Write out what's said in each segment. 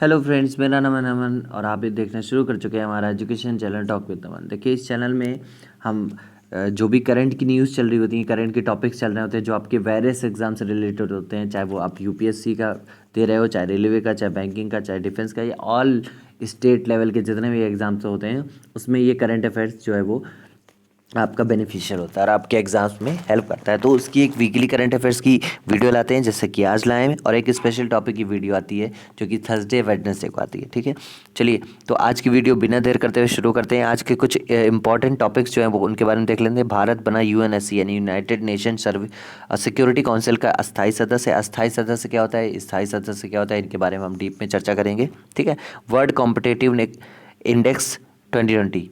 Hello friends, मेरा नाम है नमन और आप ये देखना शुरू कर चुके हैं हमारा एजुकेशन चैनल टॉक विद नमन। देखिए, इस चैनल में हम जो भी करंट की न्यूज़ चल रही होती हैं, करंट के टॉपिक्स चल रहे होते हैं जो आपके वेरियस एग्जाम से रिलेटेड होते हैं, चाहे वो आप यूपीएससी का दे रहे हो, चाहे रेलवे का, चाहे बैंकिंग का, चाहे डिफेंस का, या ऑल स्टेट लेवल के जितने भी एग्जाम्स होते हैं उसमें ये करंट अफेयर्स जो है वो आपका बेनिफिशियल होता है और आपके एग्जाम्स में हेल्प करता है। तो उसकी एक वीकली करंट अफेयर्स की वीडियो लाते हैं, जैसे कि आज लाए हैं, और एक स्पेशल टॉपिक की वीडियो आती है जो कि थर्सडे वेडनेसडे को आती है। ठीक है, चलिए तो आज की वीडियो बिना देर करते हुए शुरू करते हैं। आज के कुछ इंपॉर्टेंट टॉपिक्स जो हैं वो उनके बारे में देख लेते हैं। भारत बना यूएनएससी यानी यूनाइटेड नेशन सिक्योरिटी काउंसिल का अस्थायी सदस्य। अस्थायी सदस्य क्या होता है, स्थायी सदस्य क्या होता है, इनके बारे में हम डीप में चर्चा करेंगे। ठीक है, वर्ल्ड कॉम्पिटिटिव इंडेक्स 2020,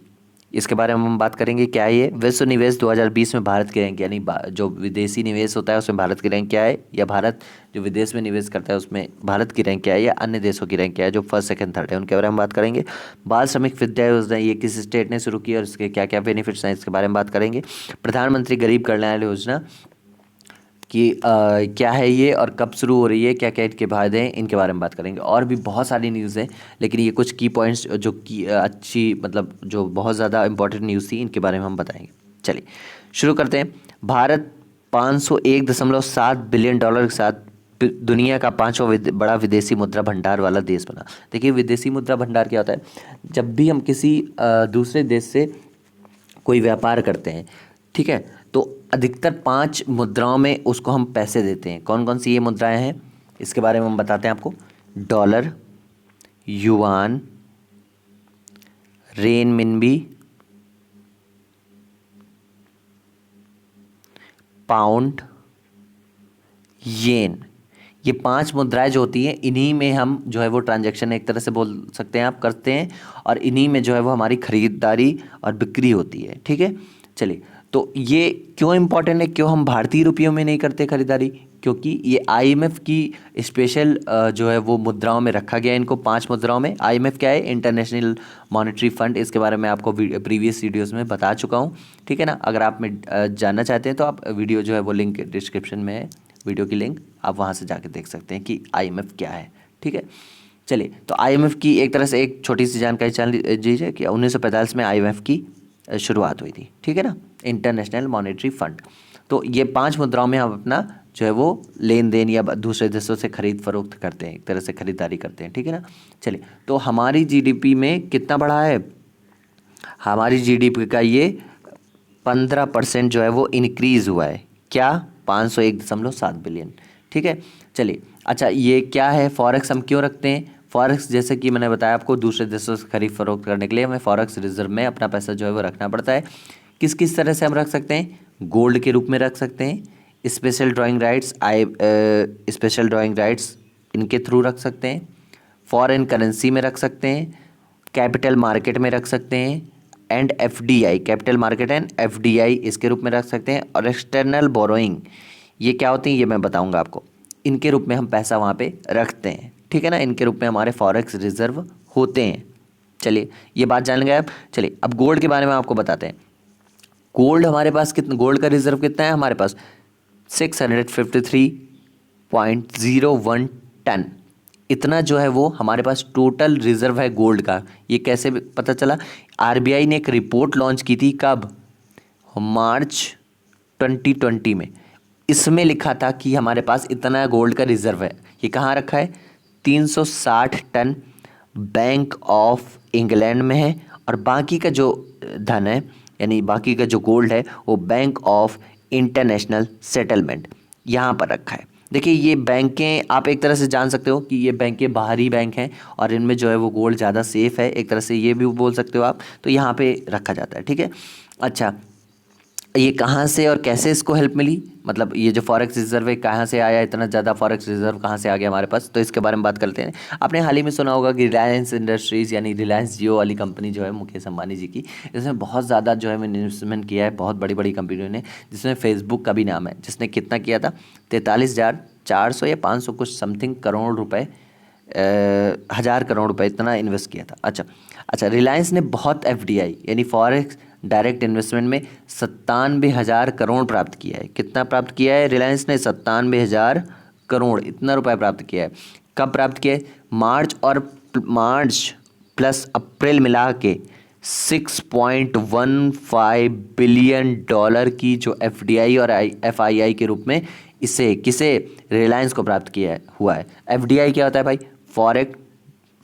इसके बारे में हम बात करेंगे। क्या है ये? विश्व निवेश 2020 में भारत की रैंक, यानी जो विदेशी निवेश होता है उसमें भारत की रैंक क्या है, या भारत जो विदेश में निवेश करता है उसमें भारत की रैंक क्या है, या अन्य देशों की रैंक क्या है जो फर्स्ट सेकंड थर्ड है, उनके बारे में बात करेंगे। बाल श्रमिक विद्या योजना, ये किस स्टेट ने शुरू की और इसके क्या क्या बेनिफिट्स हैं, इसके बारे में बात करेंगे। प्रधानमंत्री गरीब कल्याण योजना कि क्या है ये और कब शुरू हो रही है, क्या क्या इनके फायदे हैं, इनके बारे में बात करेंगे। और भी बहुत सारी न्यूज़ हैं, लेकिन ये कुछ की पॉइंट्स जो की अच्छी, मतलब जो बहुत ज़्यादा इंपॉर्टेंट न्यूज़ थी, इनके बारे में हम बताएंगे। चलिए शुरू करते हैं। भारत 501.7 बिलियन डॉलर के साथ दुनिया का पांचवा बड़ा विदेशी मुद्रा भंडार वाला देश बना। देखिए, विदेशी मुद्रा भंडार क्या होता है? जब भी हम किसी दूसरे देश से कोई व्यापार करते हैं, ठीक है, तो अधिकतर 5 मुद्राओं में उसको हम पैसे देते हैं। कौन कौन सी ये मुद्राएं हैं, इसके बारे में हम बताते हैं आपको। डॉलर, युआन, रेनमिनबी, पाउंड, येन। ये 5 मुद्राएं जो होती हैं, इन्हीं में हम जो है वो ट्रांजैक्शन एक तरह से बोल सकते हैं आप करते हैं, और इन्हीं में जो है वो हमारी खरीदारी और बिक्री होती है। ठीक है, चलिए तो ये क्यों इंपॉर्टेंट है, क्यों हम भारतीय रुपयों में नहीं करते खरीदारी? क्योंकि ये आईएमएफ की स्पेशल जो है वो मुद्राओं में रखा गया है, इनको 5 मुद्राओं में। आईएमएफ क्या है? International monetary fund. इसके बारे में आपको प्रीवियस वीडियोस में बता चुका हूँ। ठीक है ना, अगर आप में जानना चाहते हैं तो आप वीडियो जो है वो लिंक डिस्क्रिप्शन में है, वीडियो की लिंक आप वहाँ से जाके देख सकते हैं कि आईएमएफ क्या है। ठीक है, चलिए तो आईएमएफ की एक तरह से एक छोटी सी जानकारी जान लीजिए कि 1945 में आईएमएफ की शुरुआत हुई थी। ठीक है ना, इंटरनेशनल मॉनेटरी फंड। तो ये 5 मुद्राओं में हम अपना जो है वो लेन देन या दूसरे देशों से खरीद फरोख्त करते हैं, एक तरह से खरीदारी करते हैं। ठीक है ना, चलिए तो हमारी जीडीपी में कितना बढ़ा है? हमारी जीडीपी का ये 15% जो है वो इंक्रीज़ हुआ है। क्या? 501.7 बिलियन। ठीक है, चलिए अच्छा, ये क्या है? फॉरेक्स हम क्यों रखते हैं? फॉरेक्स जैसे कि मैंने बताया आपको, दूसरे देशों से खरीद फरोख्त करने के लिए हमें फॉरेक्स रिजर्व में अपना पैसा जो है वो रखना पड़ता है। किस किस तरह से हम रख सकते हैं? गोल्ड के रूप में रख सकते हैं, special drawing rights, special drawing rights इनके थ्रू रख सकते हैं, फॉरेन करेंसी में रख सकते हैं, कैपिटल मार्केट में रख सकते हैं, and FDI, capital market and FDI इसके रूप में रख सकते हैं, और एक्सटर्नल बोरोइंग ये क्या होती है ये मैं बताऊंगा आपको। इनके रूप में हम पैसा वहाँ पे रखते हैं। ठीक है ना, इनके रूप में हमारे फॉरेक्स रिजर्व होते हैं। चलिए ये बात जान लेंगे आप। चलिए अब गोल्ड के बारे में आपको बताते हैं। गोल्ड हमारे पास कितना, गोल्ड का रिजर्व कितना है हमारे पास? 653.01 टन। इतना जो है वो हमारे पास टोटल रिजर्व है गोल्ड का। ये कैसे पता चला? आरबीआई ने एक रिपोर्ट लॉन्च की थी, कब? मार्च 2020 में। इसमें लिखा था कि हमारे पास इतना गोल्ड का रिजर्व है। ये कहाँ रखा है? 360 टन बैंक ऑफ इंग्लैंड में है, और बाकी का जो धन है, यानी बाकी का जो गोल्ड है, वो बैंक ऑफ इंटरनेशनल सेटलमेंट यहाँ पर रखा है। देखिए ये बैंकें आप एक तरह से जान सकते हो कि ये बैंकें बाहरी बैंक हैं, और इनमें जो है वो गोल्ड ज़्यादा सेफ़ है, एक तरह से ये भी बोल सकते हो आप। तो यहाँ पे रखा जाता है। ठीक है, अच्छा ये कहाँ से और कैसे इसको हेल्प मिली, मतलब ये जो फॉरेक्स रिजर्व है कहाँ से आया, इतना ज़्यादा फॉरेक्स रिजर्व कहाँ से आ गया हमारे पास, तो इसके बारे में बात करते हैं। आपने हाल ही में सुना होगा कि रिलायंस इंडस्ट्रीज़ यानी रिलायंस जियो वाली कंपनी जो है मुकेश अंबानी जी की, इसमें बहुत ज़्यादा जो है इन्वेस्टमेंट किया है बहुत बड़ी बड़ी कंपनियों ने, जिसमें फेसबुक का भी नाम है, जिसने कितना किया था? 43,400 या 500 कुछ समथिंग करोड़ रुपये, 1,000 करोड़ रुपए इतना इन्वेस्ट किया था। अच्छा, रिलायंस ने बहुत एफडीआई यानी फॉरेक्स डायरेक्ट इन्वेस्टमेंट में 97,000 करोड़ प्राप्त किया है। कितना प्राप्त किया है? रिलायंस ने 97,000 करोड़ इतना रुपया प्राप्त किया है। कब प्राप्त किया? मार्च प्लस अप्रैल मिला के 6.15 बिलियन डॉलर की जो एफडीआई और एफआईआई के रूप में इसे किसे रिलायंस को प्राप्त किया हुआ है। एफडीआई क्या होता है भाई?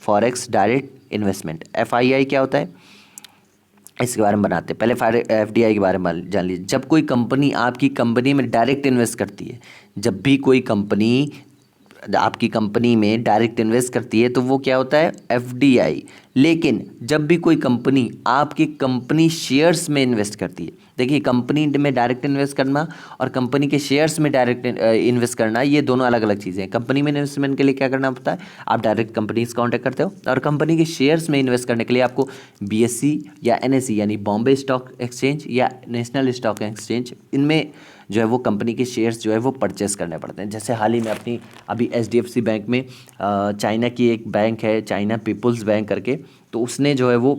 Forex direct investment. एफआईआई क्या होता है? इसके बारे में बनाते हैं। पहले एफडीआई के बारे में जान लीजिए। जब कोई कंपनी आपकी कंपनी में डायरेक्ट इन्वेस्ट करती है, जब भी कोई कंपनी आपकी कंपनी में डायरेक्ट इन्वेस्ट करती है तो वो क्या होता है? एफडीआई। लेकिन जब भी कोई कंपनी आपकी कंपनी शेयर्स में इन्वेस्ट करती है, देखिए कंपनी में डायरेक्ट इन्वेस्ट करना और कंपनी के शेयर्स में डायरेक्ट इन्वेस्ट करना, ये दोनों अलग अलग चीज़ें हैं। कंपनी में इन्वेस्टमेंट के लिए क्या करना पड़ता है? आप डायरेक्ट कंपनी से कॉन्टैक्ट करते हो, और कंपनी के शेयर्स में इन्वेस्ट करने के लिए आपको बीएससी या एनएसई यानी बॉम्बे स्टॉक एक्सचेंज या नेशनल स्टॉक एक्सचेंज, इनमें जो है वो कंपनी के शेयर्स जो है वो परचेस करने पड़ते हैं। जैसे हाल ही में अपनी अभी एचडीएफसी बैंक में चाइना की एक बैंक है, चाइना पीपुल्स बैंक करके, तो उसने जो है वो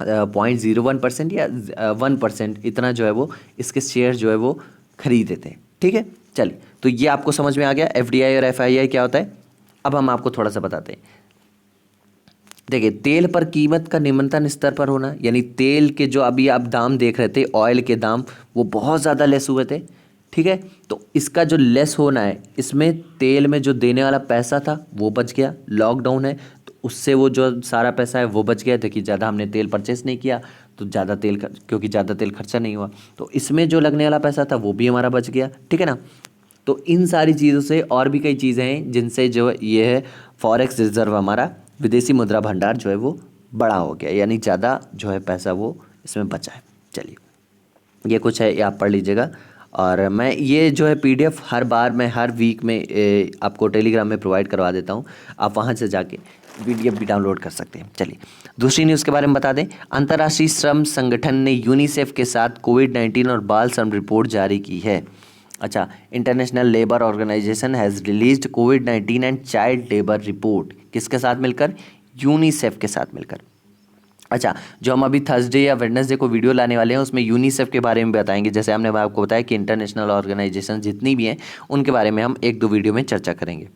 0.01% या 1% इतना जो है वो इसके शेयर जो है वो खरीदे थे। ठीक है, चलिए, तो ये आपको समझ में आ गया एफडीआई और एफआईआई क्या होता है। अब हम आपको थोड़ा सा बताते हैं। देखिए, तेल पर कीमत का निम्नतम स्तर पर होना, यानी तेल के जो अभी आप दाम देख रहे थे, ऑयल के दाम वो बहुत ज़्यादा लेस हुए थे। ठीक है, तो इसका जो लेस होना है, इसमें तेल में जो देने वाला पैसा था वो बच गया। लॉकडाउन है तो उससे वो जो सारा पैसा है वो बच गया। देखिए, ज़्यादा हमने तेल परचेस नहीं किया तो ज़्यादा तेल क्योंकि ज़्यादा तेल खर्चा नहीं हुआ, तो इसमें जो लगने वाला पैसा था वो भी हमारा बच गया। ठीक है ना। तो इन सारी चीज़ों से और भी कई चीज़ें हैं जिनसे जो ये है फॉरेक्स रिजर्व, हमारा विदेशी मुद्रा भंडार जो है वो बड़ा हो गया, यानी ज़्यादा जो है पैसा वो इसमें बचा है। चलिए, ये कुछ है, ये आप पढ़ लीजिएगा। और मैं ये जो है पीडीएफ हर बार मैं हर वीक में आपको टेलीग्राम में प्रोवाइड करवा देता हूँ, आप वहाँ से जाके पीडीएफ भी डाउनलोड कर सकते हैं। चलिए, दूसरी न्यूज़ के बारे में बता दें। अंतर्राष्ट्रीय श्रम संगठन ने यूनिसेफ के साथ कोविड-19 और बाल श्रम रिपोर्ट जारी की है। अच्छा, international labour organisation has released कोविड-19 एंड चाइल्ड लेबर रिपोर्ट, किसके साथ मिलकर? यूनिसेफ के साथ मिलकर। अच्छा, जो हम अभी थर्सडे या वेडनेसडे को वीडियो लाने वाले हैं उसमें यूनिसेफ के बारे में बताएंगे। जैसे हमने आपको बताया कि इंटरनेशनल ऑर्गेनाइजेशन जितनी भी हैं उनके बारे में हम एक दो वीडियो में चर्चा करेंगे।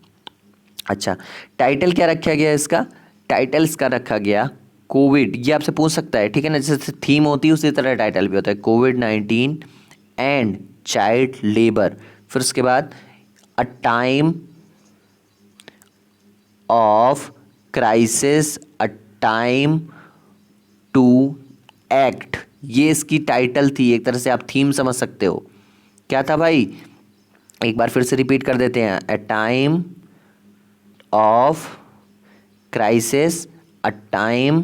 अच्छा, टाइटल क्या रखा गया इसका? टाइटल इसका रखा गया कोविड। ये आपसे पूछ सकता है, ठीक है ना, जैसे थीम होती है उसी तरह टाइटल भी होता है, कोविड-19 एंड चाइल्ड लेबर। फिर उसके बाद a time of crisis, a time to act, ये इसकी टाइटल थी। एक तरह से आप थीम समझ सकते हो। क्या था भाई? एक बार फिर से रिपीट कर देते हैं। अ time of crisis, a time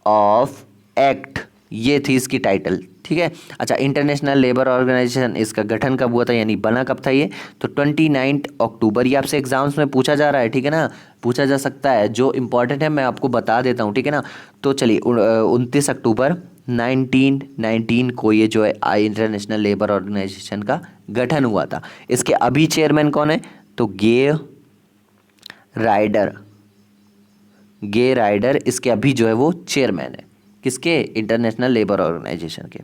of act, ये थी इसकी टाइटल। ठीक है। अच्छा, इंटरनेशनल लेबर ऑर्गेनाइजेशन, इसका गठन कब हुआ था, यानी बना कब था ये? तो 29 अक्टूबर। ये आपसे एग्जाम्स में पूछा जा रहा है, ठीक है ना, पूछा जा सकता है। जो इंपॉर्टेंट है मैं आपको बता देता हूँ, ठीक है ना। तो चलिए, 29 अक्टूबर 1919 को ये जो है इंटरनेशनल लेबर ऑर्गेनाइजेशन का गठन हुआ था। इसके अभी चेयरमैन कौन है? तो गे राइडर इसके अभी जो है वो चेयरमैन है। किसके? इंटरनेशनल लेबर ऑर्गेनाइजेशन के।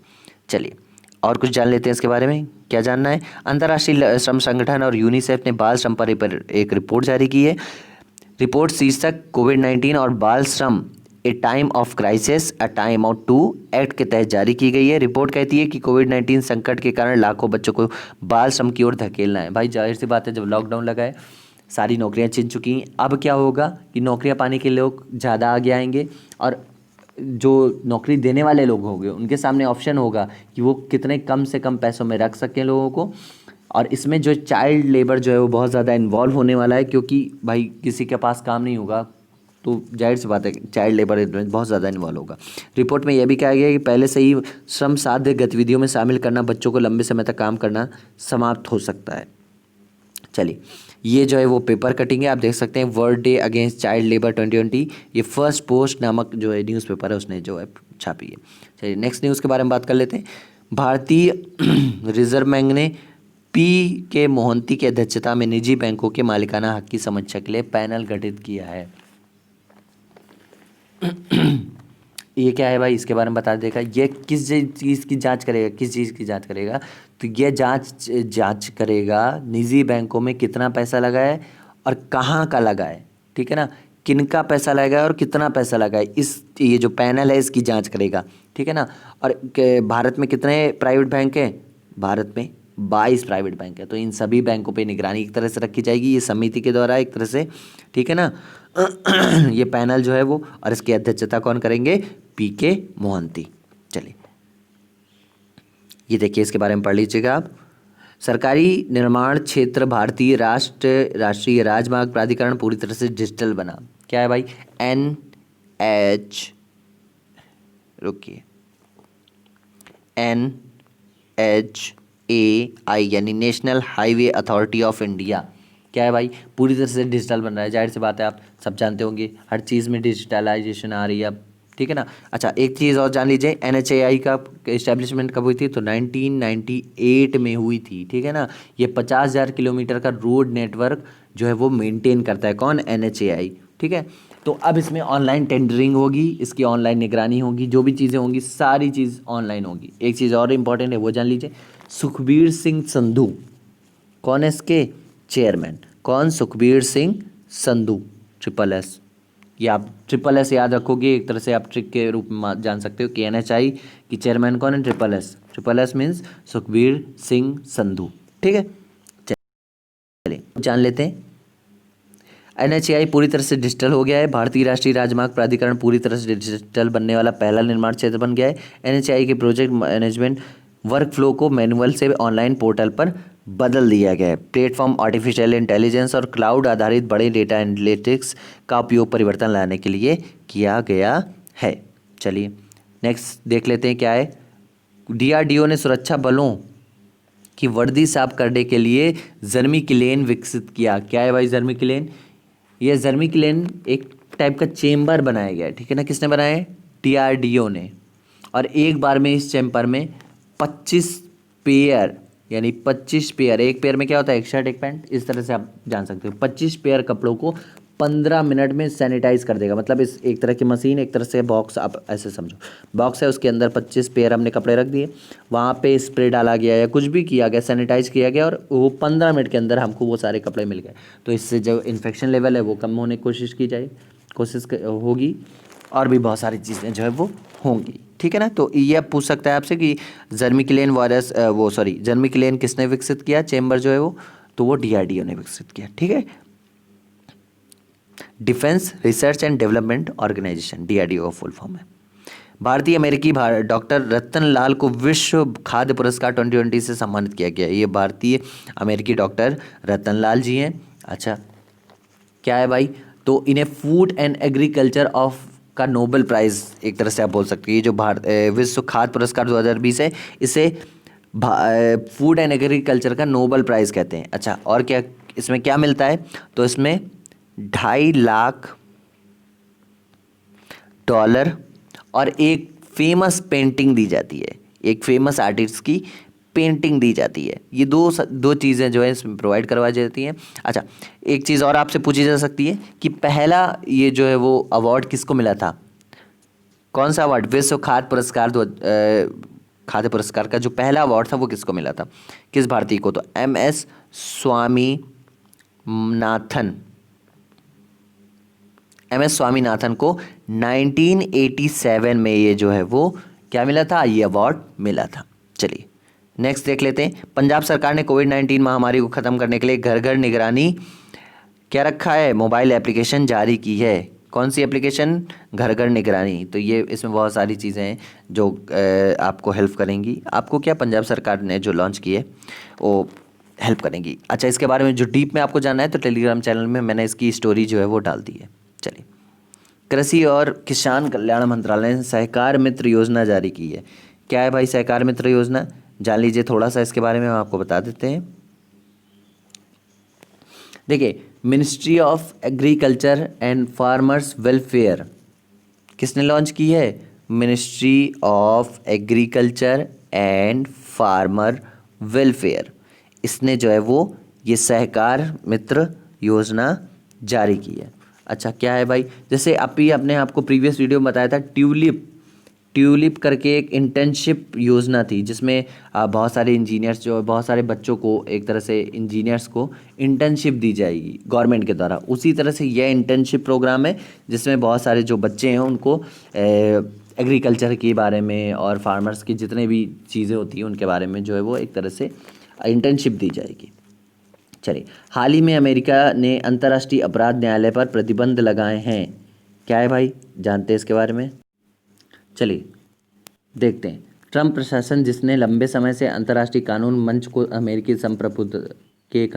चलिए, और कुछ जान लेते हैं इसके बारे में। क्या जानना है? अंतर्राष्ट्रीय श्रम संगठन और यूनिसेफ ने बाल श्रम पर एक रिपोर्ट जारी की है। रिपोर्ट शीर्षक कोविड-19 और बाल श्रम, a time of crisis, a time out to act के तहत जारी की गई है। रिपोर्ट कहती है कि कोविड-19 संकट के कारण लाखों बच्चों को बाल श्रम की ओर धकेलना है। भाई जाहिर सी बात है, जब लॉकडाउन लगा है सारी नौकरियां छिन चुकी हैं। अब क्या होगा कि नौकरियां पाने के लोग ज़्यादा आगे आएंगे, और जो नौकरी देने वाले लोग होंगे उनके सामने ऑप्शन होगा कि वो कितने कम से कम पैसों में रख सकें लोगों को। और इसमें जो चाइल्ड लेबर जो है वो बहुत ज़्यादा इन्वॉल्व होने वाला है, क्योंकि भाई किसी के पास काम नहीं होगा तो जाहिर सी बात है चाइल्ड लेबर बहुत ज़्यादा इन्वॉल्व होगा। रिपोर्ट में यह भी कहा गया है कि पहले से ही श्रम साध्य गतिविधियों में शामिल करना बच्चों को लंबे समय तक काम करना समाप्त हो सकता है। चलिए, ये जो है वो पेपर कटिंग है, आप देख सकते हैं, world day against child labour 2020, ये फर्स्ट पोस्ट नामक जो है न्यूज़पेपर है उसने जो है छापी है। चलिए, नेक्स्ट न्यूज़ के बारे में बात कर लेते हैं। भारतीय रिजर्व बैंक ने पी के मोहंती की अध्यक्षता में निजी बैंकों के मालिकाना हक की समीक्षा के लिए पैनल गठित किया है। ये क्या है भाई, इसके बारे में बता देगा। ये किस चीज़ की जांच करेगा? किस चीज़ की जांच करेगा? तो ये जांच करेगा निजी बैंकों में कितना पैसा लगा है और कहाँ का लगा है, ठीक है ना, किनका पैसा लगा है और कितना पैसा लगा है, ये जो पैनल है इसकी जांच करेगा, ठीक है ना। और भारत में कितने प्राइवेट बैंक हैं? भारत में 22 प्राइवेट बैंक है, तो इन सभी बैंकों पे निगरानी एक तरह से रखी जाएगी ये समिति के द्वारा एक तरह से, ठीक है ना। ये पैनल जो है वो, और इसकी अध्यक्षता कौन करेंगे? पीके मोहंती। चलिए ये देखिए, इसके बारे में पढ़ लीजिएगा आप। सरकारी निर्माण क्षेत्र भारतीय राष्ट्रीय राजमार्ग प्राधिकरण पूरी तरह से डिजिटल बना। क्या है भाई? NHAI यानी national highway authority of India. क्या है भाई? पूरी तरह से डिजिटल बन रहा है। जाहिर सी बात है, आप सब जानते होंगे हर चीज़ में डिजिटलाइजेशन आ रही है अब, ठीक है ना। अच्छा, एक चीज़ और जान लीजिए, NHAI का इस्टेब्लिशमेंट कब हुई थी? तो 1998 में हुई थी, ठीक है ना। ये 50,000 किलोमीटर का रोड नेटवर्क जो है वो मेंटेन करता है। कौन? NHAI, ठीक है। तो अब इसमें ऑनलाइन टेंडरिंग होगी, इसकी ऑनलाइन निगरानी होगी, जो भी चीज़ें होंगी सारी चीज़ ऑनलाइन होगी। एक चीज़ और इम्पॉर्टेंट है वो जान लीजिए, सुखबीर सिंह संधू कौन है इसके चेयरमैन? कौन? सुखबीर सिंह संधू, SSS। ये आप SSS याद रखोगे, एक तरह से आप ट्रिक के रूप में जान सकते हो कि NHAI की चेयरमैन कौन है? SSS मीन्स सुखबीर सिंह संधू, ठीक है। चलिए जान लेते हैं। NHAI पूरी तरह से डिजिटल हो गया है। भारतीय राष्ट्रीय राजमार्ग प्राधिकरण पूरी तरह से डिजिटल बनने वाला पहला निर्माण क्षेत्र बन गया है। NHAI के प्रोजेक्ट मैनेजमेंट वर्क फ्लो को मैनुअल से ऑनलाइन पोर्टल पर बदल दिया गया है। प्लेटफॉर्म आर्टिफिशियल इंटेलिजेंस और क्लाउड आधारित बड़े डेटा एनालिटिक्स का उपयोग परिवर्तन लाने के लिए किया गया है। चलिए नेक्स्ट देख लेते हैं क्या है। DRDO ने सुरक्षा बलों की वर्दी साफ करने के लिए जर्मिक्लेन विकसित किया। क्या है भाई? जर्मिक्लेन। यह जर्मिक्लेन एक टाइप का चेम्बर बनाया गया है, ठीक है ना। किसने बनाया है? DRDO ने। और एक बार में इस चैम्बर में 25 पेयर, यानी 25 पेयर, एक पेयर में क्या होता है? एक शर्ट एक पैंट, इस तरह से आप जान सकते हो। 25 पेयर कपड़ों को 15 मिनट में सैनिटाइज कर देगा। मतलब इस एक तरह की मशीन, एक तरह से बॉक्स, आप ऐसे समझो बॉक्स है, उसके अंदर 25 पेयर हमने कपड़े रख दिए, वहाँ पे स्प्रे डाला गया या कुछ भी किया गया, सैनिटाइज किया गया, और वो 15 मिनट के अंदर हमको वो सारे कपड़े मिल गए। तो इससे जो इन्फेक्शन लेवल है वो कम होने की कोशिश होगी, और भी बहुत सारी चीज़ें जो है वो होंगी, ठीक है ना। तो ये अब पूछ सकता है आपसे कि जर्मिक्लेन वायरस जर्मिक्लेन किसने विकसित किया चेम्बर जो है वो? तो वो DRDO ने विकसित किया, ठीक है। Defence research and development organisation, DRDO का फुल फॉर्म है। भारतीय अमेरिकी डॉक्टर रतन लाल को विश्व खाद्य पुरस्कार 2020 से सम्मानित किया गया। ये भारतीय अमेरिकी डॉक्टर रतन लाल जी हैं। अच्छा, क्या है भाई? तो इन्हें फूड एंड एग्रीकल्चर ऑफ का नोबेल प्राइज़ एक तरह से आप बोल सकते हैं। ये जो विश्व खाद्य पुरस्कार 2020 है, इसे फूड एंड एग्रीकल्चर का नोबेल प्राइज़ कहते हैं। अच्छा, और क्या इसमें क्या मिलता है? तो इसमें $2.5 लाख और एक फेमस पेंटिंग दी जाती है, एक फेमस आर्टिस्ट की पेंटिंग दी जाती है। ये दो चीज़ें जो है इसमें प्रोवाइड करवाई जाती हैं। अच्छा, एक चीज़ और आपसे पूछी जा सकती है कि पहला ये जो है वो अवार्ड किसको मिला था? कौन सा अवार्ड? विश्व खाद्य पुरस्कार खाद्य पुरस्कार का जो पहला अवार्ड था वो किसको मिला था? किस भारतीय को? तो MS स्वामीनाथन को 1987 में ये जो है वो क्या मिला था? ये अवार्ड मिला था। चलिए नेक्स्ट देख लेते हैं। पंजाब सरकार ने कोविड-19 महामारी को ख़त्म करने के लिए घर घर निगरानी क्या रखा है? मोबाइल एप्लीकेशन जारी की है। कौन सी एप्लीकेशन? घर घर निगरानी। तो ये इसमें बहुत सारी चीज़ें हैं जो आपको हेल्प करेंगी। आपको क्या, पंजाब सरकार ने जो लॉन्च की है वो हेल्प करेंगी। अच्छा, इसके बारे में जो डीप में आपको जानना है तो टेलीग्राम चैनल में मैंने इसकी स्टोरी जो है वो डाल दी है। चलिए, कृषि और किसान कल्याण मंत्रालय ने सहकार मित्र योजना जारी की है। क्या है भाई सहकार मित्र योजना? जान लीजिए थोड़ा सा इसके बारे में, हम आपको बता देते हैं। देखिए, ministry of agriculture and farmers welfare किसने लॉन्च की है? Ministry of agriculture and farmer welfare, इसने जो है वो ये सहकार मित्र योजना जारी की है। अच्छा, क्या है भाई? जैसे आपने आपको प्रीवियस वीडियो में बताया था ट्यूलिप ट्यूलिप करके एक इंटर्नशिप योजना थी जिसमें बहुत सारे इंजीनियर्स जो बहुत सारे बच्चों को एक तरह से इंजीनियर्स को इंटर्नशिप दी जाएगी गवर्नमेंट के द्वारा। उसी तरह से यह इंटर्नशिप प्रोग्राम है जिसमें बहुत सारे जो बच्चे हैं उनको एग्रीकल्चर के बारे में और फार्मर्स की जितने भी चीज़ें होती हैं उनके बारे में जो है वो एक तरह से इंटर्नशिप दी जाएगी। चलिए, हाल ही में अमेरिका ने अंतर्राष्ट्रीय अपराध न्यायालय पर प्रतिबंध लगाए हैं। क्या है भाई, जानते हैं इसके बारे में? चलिए देखते हैं। ट्रंप प्रशासन जिसने लंबे समय से अंतर्राष्ट्रीय कानून मंच को अमेरिकी संप्रभुत्व के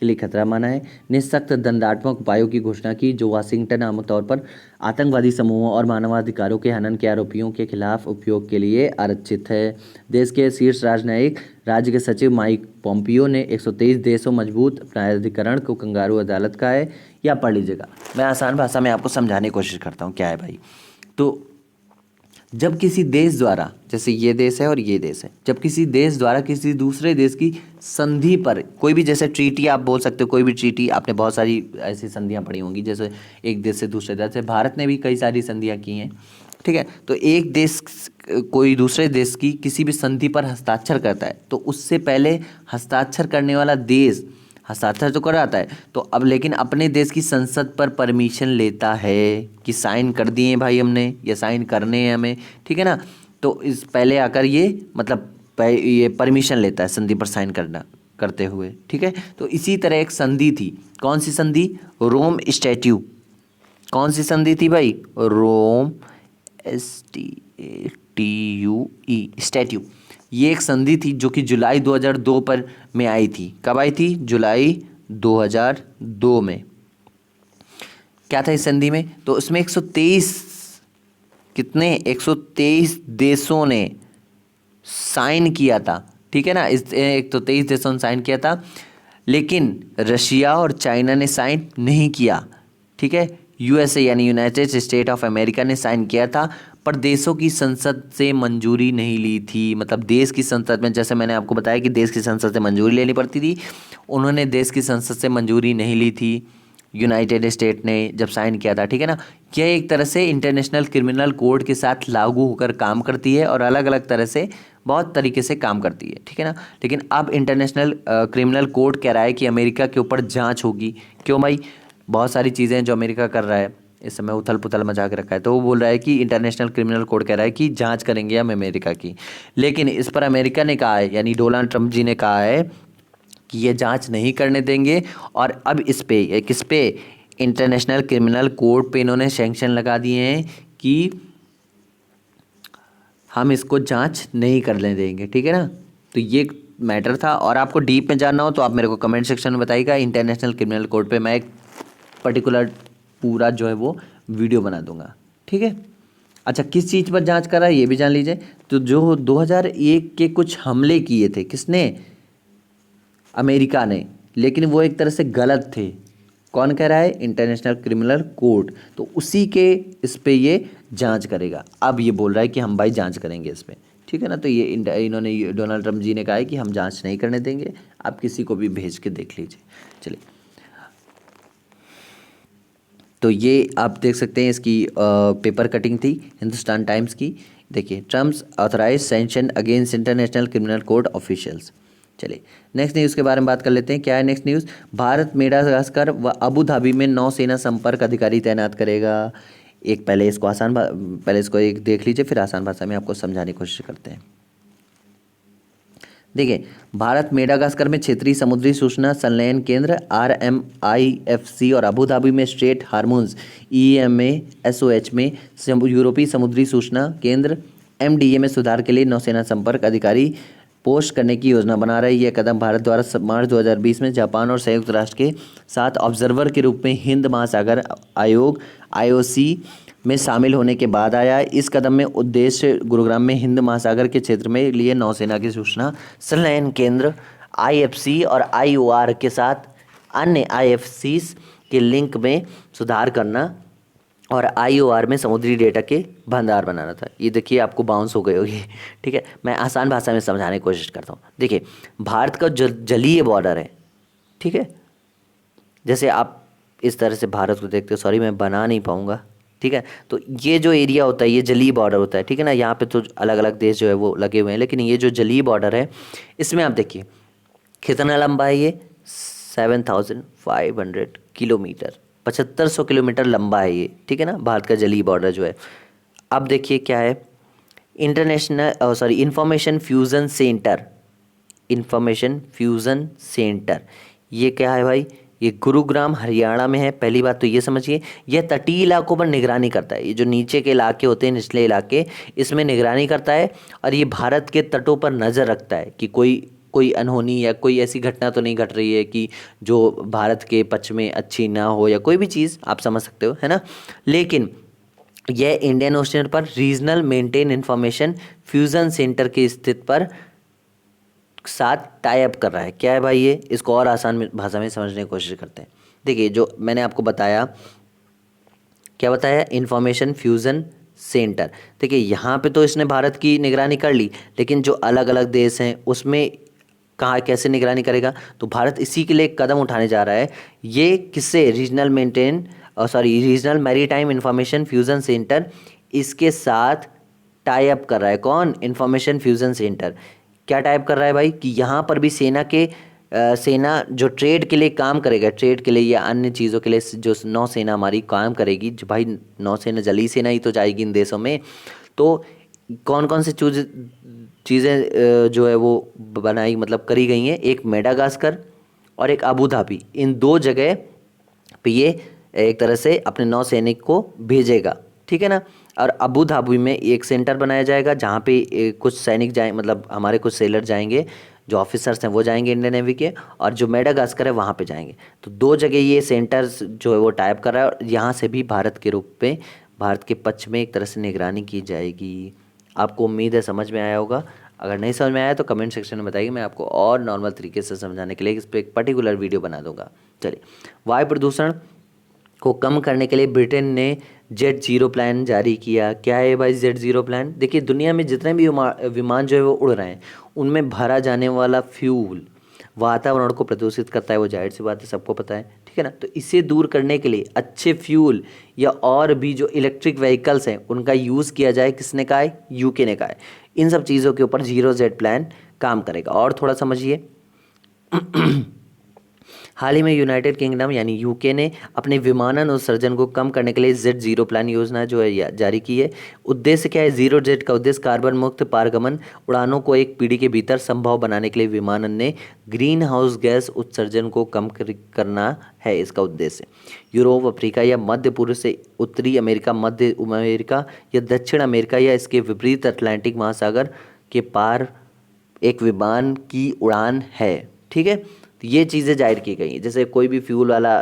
लिए खतरा माना है, ने सख्त दंडात्मक उपायों की घोषणा की जो वाशिंगटन आमतौर पर आतंकवादी समूहों और मानवाधिकारों के हनन के आरोपियों के खिलाफ उपयोग के लिए आरक्षित है। देश के शीर्ष राजनयिक राज्य के सचिव माइक पोम्पियो ने 123 देशों मजबूत न्यायाधिकरण को कंगारू अदालत का है। या पढ़ लीजिएगा, मैं आसान भाषा में आपको समझाने की कोशिश करता हूँ क्या है भाई। तो जब किसी देश द्वारा, जैसे ये देश है और ये देश है, जब किसी देश द्वारा किसी दूसरे देश की संधि पर कोई भी, जैसे ट्रीटी आप बोल सकते हो, कोई भी ट्रीटी, आपने बहुत सारी ऐसी संधियां पढ़ी होंगी जैसे एक देश से दूसरे देश से, भारत ने भी कई सारी संधियां की हैं, ठीक है। तो एक देश कोई दूसरे देश की किसी भी संधि पर हस्ताक्षर करता है तो उससे पहले हस्ताक्षर करने वाला देश हस्ताक्षर तो कराता है, तो अब लेकिन अपने देश की संसद पर परमिशन लेता है कि साइन कर दिए हैं भाई हमने, ये साइन करने हैं हमें, ठीक है ना। तो इस पहले आकर ये मतलब ये परमिशन लेता है संधि पर साइन करते हुए, ठीक है। तो इसी तरह एक संधि थी, कौन सी संधि? रोम स्टैट्यू। कौन सी संधि थी भाई? रोम STATUE स्टैट्यू। ये एक संधि थी जो कि जुलाई 2002 पर में आई थी। कब आई थी? जुलाई 2002 में। क्या था इस संधि में? तो उसमें 123 कितने 123 देशों ने साइन किया था, ठीक है ना। इस 123 देशों ने साइन किया था, लेकिन रशिया और चाइना ने साइन नहीं किया, ठीक है। USA यानी यूनाइटेड स्टेट ऑफ अमेरिका ने साइन किया था, पर देशों की संसद से मंजूरी नहीं ली थी। मतलब देश की संसद में, जैसे मैंने आपको बताया कि देश की संसद से मंजूरी लेनी पड़ती थी, उन्होंने देश की संसद से मंजूरी नहीं ली थी यूनाइटेड स्टेट ने जब साइन किया था, ठीक है ना। यह एक तरह से इंटरनेशनल क्रिमिनल कोड के साथ लागू होकर काम करती है और अलग अलग तरह से बहुत तरीके से काम करती है, ठीक है ना। लेकिन अब इंटरनेशनल क्रिमिनल कोड कह रहा है कि अमेरिका के ऊपर जांच होगी। क्यों भाई? बहुत सारी चीज़ें जो अमेरिका कर रहा है इस समय उथल पुथल मचा के रखा है, तो वो बोल रहा है कि इंटरनेशनल क्रिमिनल कोड कह रहा है कि जांच करेंगे हम अमेरिका की। लेकिन इस पर अमेरिका ने कहा है, यानी डोनाल्ड ट्रंप जी ने कहा है कि ये जांच नहीं करने देंगे। और अब इस पे किस पे? इंटरनेशनल क्रिमिनल कोड पे इन्होंने सैंक्शन लगा दिए हैं कि हम इसको जांच नहीं करने देंगे, ठीक है ना। तो ये मैटर था, और आपको डीप में जानना हो तो आप मेरे को कमेंट सेक्शन में बताइएगा। इंटरनेशनल क्रिमिनल कोड पे मैं एक पर्टिकुलर पूरा जो है वो वीडियो बना दूंगा, ठीक है। अच्छा, किस चीज़ पर जांच करा है ये भी जान लीजिए। तो जो 2001 के कुछ हमले किए थे, किसने? अमेरिका ने, लेकिन वो एक तरह से गलत थे। कौन कह रहा है? International criminal court. तो उसी के इस पे ये जांच करेगा। अब ये बोल रहा है कि हम भाई जांच करेंगे इस पे, ठीक है ना। तो ये इन्होंने डोनाल्ड ट्रंप जी ने कहा है कि हम जांच नहीं करने देंगे, आप किसी को भी भेज के देख लीजिए। चलिए, तो ये आप देख सकते हैं, इसकी पेपर कटिंग थी हिंदुस्तान टाइम्स की। देखिए, Trump's authorise sanction against international criminal court officials. चलिए, नेक्स्ट न्यूज़ के बारे में बात कर लेते हैं। क्या है नेक्स्ट न्यूज़? भारत मेडागास्कर व अबू धाबी में नौसेना संपर्क अधिकारी तैनात करेगा। एक पहले इसको एक देख लीजिए, फिर आसान भाषा में आपको समझाने की कोशिश करते हैं। देखिए, भारत मेडागास्कर में क्षेत्रीय समुद्री सूचना संलयन केंद्र RMIFC और अबू धाबी में स्ट्रेट हार्मोन्स EMASOH में यूरोपीय समुद्री सूचना केंद्र MDA में सुधार के लिए नौसेना संपर्क अधिकारी पोस्ट करने की योजना बना रही है। यह कदम भारत द्वारा मार्च 2020 में जापान और संयुक्त राष्ट्र के साथ ऑब्जर्वर के रूप में हिंद महासागर आयोग IOC में शामिल होने के बाद आया है। इस कदम में उद्देश्य गुरुग्राम में हिंद महासागर के क्षेत्र में लिए नौसेना की सूचना संलयन केंद्र IFC और IOR के साथ अन्य IFCs के लिंक में सुधार करना और IOR में समुद्री डेटा के भंडार बनाना था। ये देखिए, आपको बाउंस हो गई होगी, ठीक है। मैं आसान भाषा में समझाने की कोशिश करता हूँ। देखिए, भारत का जलीय बॉर्डर है, ठीक है। जैसे आप इस तरह से भारत को देखते हो, सॉरी मैं बना नहीं पाऊँगा, ठीक है। तो ये जो एरिया होता है ये जलीय बॉर्डर होता है, ठीक है ना। यहाँ पे तो अलग अलग देश जो है वो लगे हुए हैं, लेकिन ये जो जलीय बॉर्डर है इसमें आप देखिए कितना लंबा है ये, 7,500 किलोमीटर, 7500 किलोमीटर लंबा है ये, ठीक है ना, भारत का जलीय बॉर्डर जो है। अब देखिए क्या है, international sorry information fusion centre, information fusion centre, ये क्या है भाई, ये गुरुग्राम हरियाणा में है। पहली बात तो ये समझिए, यह तटीय इलाकों पर निगरानी करता है, ये जो नीचे के इलाके होते हैं, निचले इलाके, इसमें निगरानी करता है। और ये भारत के तटों पर नज़र रखता है कि कोई कोई अनहोनी या कोई ऐसी घटना तो नहीं घट रही है कि जो भारत के पक्ष में अच्छी ना हो, या कोई भी चीज़ आप समझ सकते हो, है ना। लेकिन यह इंडियन ओशन पर regional maintain information fusion centre के स्थित पर साथ टाई अप कर रहा है। क्या है भाई ये, इसको और आसान भाषा में समझने की कोशिश करते हैं। देखिए जो मैंने आपको बताया, क्या बताया, इंफॉर्मेशन फ्यूजन सेंटर। देखिए यहाँ पे तो इसने भारत की निगरानी कर ली, लेकिन जो अलग अलग देश हैं उसमें कहाँ कैसे निगरानी करेगा, तो भारत इसी के लिए एक कदम उठाने जा रहा है। ये किससे, regional maritime information fusion centre, इसके साथ टाई अप कर रहा है। कौन, इंफॉर्मेशन फ्यूजन सेंटर। क्या टाइप कर रहा है भाई, कि यहाँ पर भी सेना जो ट्रेड के लिए काम करेगा, ट्रेड के लिए या अन्य चीज़ों के लिए जो नौसेना हमारी काम करेगी, जो भाई नौसेना जली सेना ही तो जाएगी इन देशों में, तो कौन कौन से चीज़ें जो है वो बनाई मतलब करी गई हैं, एक मेडागास्कर और एक अबू धाबी, इन दो जगह पे ये एक तरह से अपने नौसैनिक को भेजेगा, ठीक है ना। और अबू धाबी में एक सेंटर बनाया जाएगा जहाँ पे कुछ सैनिक जाए, मतलब हमारे कुछ सेलर जाएंगे, जो ऑफिसर्स हैं वो जाएंगे इंडियन नेवी के, और जो मेडागास्कर है वहाँ पे जाएंगे। तो दो जगह ये सेंटर्स जो है वो टाइप कर रहा है, और यहाँ से भी भारत के रूप में, भारत के पक्ष में एक तरह से निगरानी की जाएगी। आपको उम्मीद है समझ में आया होगा। अगर नहीं समझ में आया तो कमेंट सेक्शन में बताइए, मैं आपको और नॉर्मल तरीके से समझाने के लिए इस पर एक पर्टिकुलर वीडियो बना दूंगा। चलिए, वायु प्रदूषण को कम करने के लिए ब्रिटेन ने जेट जीरो प्लान जारी किया। क्या है भाई जेट जीरो प्लान, देखिए दुनिया में जितने भी विमान जो है वो उड़ रहे हैं, उनमें भरा जाने वाला फ्यूल वातावरण को प्रदूषित करता है, वो जाहिर सी बात है, सबको पता है, ठीक है ना। तो इसे दूर करने के लिए अच्छे फ्यूल या और भी जो इलेक्ट्रिक व्हीकल्स हैं उनका यूज़ किया जाए। किसने कहा है, यूके ने कहा है। इन सब चीज़ों के ऊपर जीरो जेट प्लान काम करेगा। और थोड़ा समझिए हाल ही में यूनाइटेड किंगडम यानी यूके ने अपने विमानन उत्सर्जन को कम करने के लिए जेड जीरो प्लान योजना जो है जारी की है। उद्देश्य क्या है, जीरो जेट का उद्देश्य कार्बन मुक्त पारगमन उड़ानों को एक पीढ़ी के भीतर संभव बनाने के लिए विमानन ने ग्रीन हाउस गैस उत्सर्जन को कम करना है, इसका उद्देश्य। यूरोप, अफ्रीका या मध्य पूर्व से उत्तरी अमेरिका, मध्य अमेरिका या दक्षिण अमेरिका या इसके विपरीत अटलांटिक महासागर के पार एक विमान की उड़ान है, ठीक है। तो ये चीज़ें जाहिर की गई हैं। जैसे कोई भी फ्यूल वाला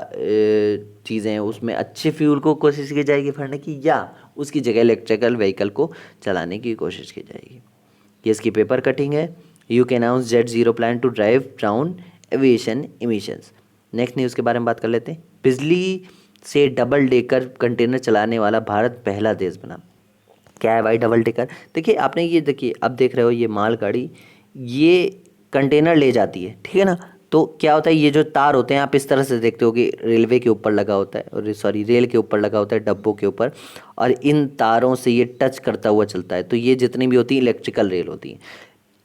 चीज़ें हैं उसमें अच्छे फ्यूल को कोशिश की जाएगी भरने की, या उसकी जगह इलेक्ट्रिकल व्हीकल को चलाने की कोशिश की जाएगी। ये इसकी पेपर कटिंग है। You can announce jet zero plan to drive down aviation emissions. Next news के बारे में बात कर लेते हैं। बिजली से डबल डेकर कंटेनर चलाने वाला भारत पहला देश बना। क्या है भाई डबल डेकर, देखिए आपने ये देखिए, अब देख रहे हो ये मालगाड़ी ये कंटेनर ले जाती है, ठीक है ना। तो क्या होता है, ये जो तार होते हैं आप इस तरह से देखते हो कि रेलवे के ऊपर लगा होता है, और सॉरी रेल के ऊपर लगा होता है, डब्बों के ऊपर, और इन तारों से ये टच करता हुआ चलता है। तो ये जितनी भी होती है इलेक्ट्रिकल रेल होती हैं।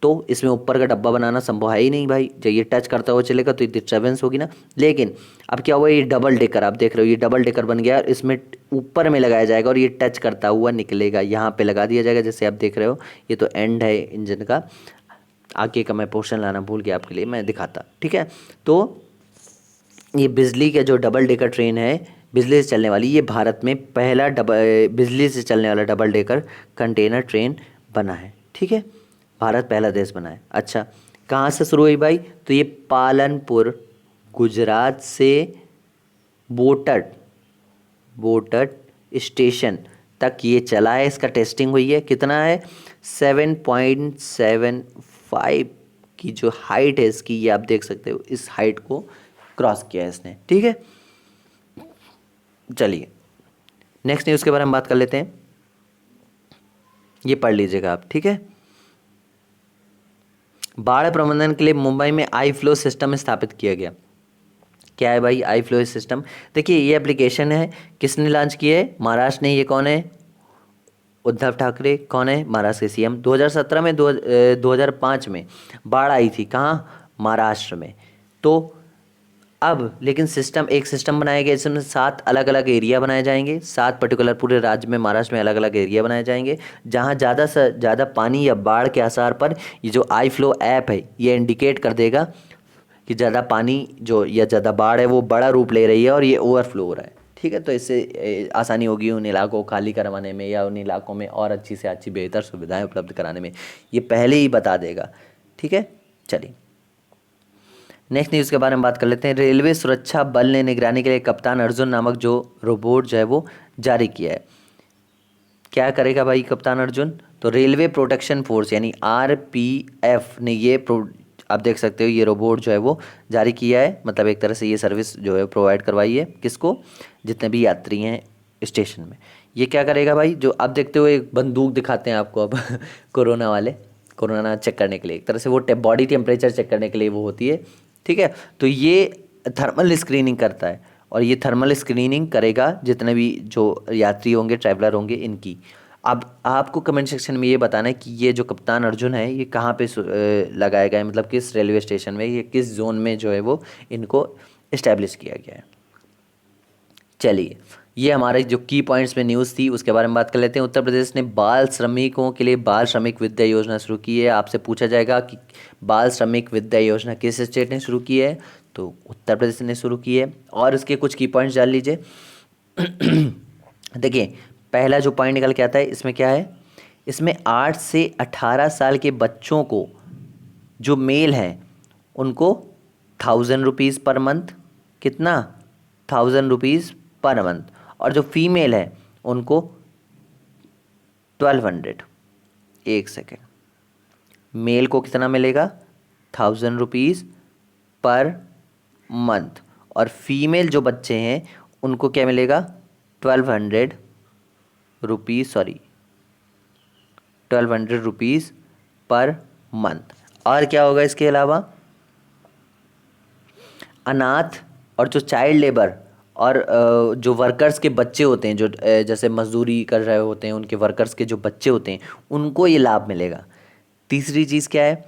तो इसमें ऊपर का डब्बा बनाना संभव है ही नहीं भाई, जब ये टच करता हुआ चलेगा तो डिस्टर्बेंस होगी ना। लेकिन अब क्या हुआ, ये डबल डेकर आप देख रहे हो, ये डबल डेकर बन गया, और इसमें ऊपर में लगाया जाएगा और ये टच करता हुआ निकलेगा, यहाँ पे लगा दिया जाएगा जैसे आप देख रहे हो। ये तो एंड है इंजन का, आगे का मैं पोर्शन लाना भूल गया आपके लिए, मैं दिखाता, ठीक है। तो ये बिजली का जो डबल डेकर ट्रेन है, बिजली से चलने वाली, ये भारत में पहला बिजली से चलने वाला डबल डेकर कंटेनर ट्रेन बना है, ठीक है। भारत पहला देश बना है। अच्छा, कहाँ से शुरू हुई भाई, तो ये पालनपुर गुजरात से बोटट स्टेशन तक ये चला है। इसका टेस्टिंग हुई है, कितना है, 7.75 की जो हाइट है इसकी, ये आप देख सकते हो, इस हाइट को क्रॉस किया है इसने, ठीक है। चलिए नेक्स्ट न्यूज़ के बारे में बात कर लेते हैं, ये पढ़ लीजिएगा आप, ठीक है। बाढ़ प्रबंधन के लिए मुंबई में आई फ्लो सिस्टम स्थापित किया गया। क्या है भाई आई फ्लो सिस्टम? देखिए ये एप्लीकेशन है, किसने लॉन्च किया है? महाराष्ट्र ने। ये कौन है? उद्धव ठाकरे। कौन है? महाराष्ट्र के सीएम। 2017 में 2005 में बाढ़ आई थी कहाँ? महाराष्ट्र में। तो अब लेकिन एक सिस्टम बनाया गया जिसमें 7 अलग अलग एरिया बनाए जाएंगे, 7 पर्टिकुलर पूरे राज्य में, महाराष्ट्र में अलग अलग एरिया बनाए जाएंगे, जहां ज़्यादा से ज़्यादा पानी या बाढ़ के आसार पर ये जो आई फ्लो ऐप है ये इंडिकेट कर देगा कि ज़्यादा पानी जो या ज़्यादा बाढ़ है वो बड़ा रूप ले रही है और ये ओवरफ्लो हो रहा है। ठीक है, तो इससे आसानी होगी उन इलाकों को खाली करवाने में या उन इलाकों में और अच्छी से अच्छी बेहतर सुविधाएं उपलब्ध कराने में, ये पहले ही बता देगा। ठीक है, चलिए नेक्स्ट न्यूज़ के बारे में बात कर लेते हैं। रेलवे सुरक्षा बल ने निगरानी के लिए कप्तान अर्जुन नामक जो रोबोट जो है वो जारी किया है। क्या करेगा भाई कप्तान अर्जुन? तो रेलवे प्रोटेक्शन फोर्स यानी RPF ने ये आप देख सकते हो ये रोबोट जो है वो जारी किया है, मतलब एक तरह से ये सर्विस जो है प्रोवाइड करवाई है। किसको? जितने भी यात्री हैं स्टेशन में। ये क्या करेगा भाई? जो आप देखते हो एक बंदूक दिखाते हैं आपको अब कोरोना वाले, कोरोना चेक करने के लिए, एक तरह से वो बॉडी टेम्परेचर चेक करने के लिए वो होती है। ठीक है, तो ये थर्मल स्क्रीनिंग करता है और ये थर्मल स्क्रीनिंग करेगा जितने भी जो यात्री होंगे, ट्रैवलर होंगे, इनकी। अब आपको कमेंट सेक्शन में ये बताना है कि ये जो कप्तान अर्जुन है ये कहाँ पे लगाया गया है, मतलब किस रेलवे स्टेशन में, ये किस जोन में जो है वो इनको इस्टेब्लिश किया गया है। चलिए ये हमारे जो की पॉइंट्स में न्यूज़ थी उसके बारे में बात कर लेते हैं। उत्तर प्रदेश ने बाल श्रमिकों के लिए बाल श्रमिक विद्या योजना शुरू की है। आपसे पूछा जाएगा कि बाल श्रमिक विद्या योजना किस स्टेट ने शुरू की है? तो उत्तर प्रदेश ने शुरू की है। और इसके कुछ की पॉइंट्स जान लीजिए। देखिए पहला जो पॉइंट निकल के आता है इसमें क्या है? इसमें 8 से 18 साल के बच्चों को जो मेल हैं उनको 1000 रुपीज़ पर मंथ। कितना? 1000 रुपीज़ पर मंथ। और जो फीमेल है उनको 1200। एक सेकेंड, मेल को कितना मिलेगा? 1000 रुपीज़ पर मंथ। और फीमेल जो बच्चे हैं उनको क्या मिलेगा? 1200 रुपीज़, 1200 रुपीज़ पर मंथ। और क्या होगा इसके अलावा? अनाथ और जो चाइल्ड लेबर और जो वर्कर्स के बच्चे होते हैं, जो जैसे मजदूरी कर रहे होते हैं, उनके वर्कर्स के जो बच्चे होते हैं उनको ये लाभ मिलेगा। तीसरी चीज़ क्या है?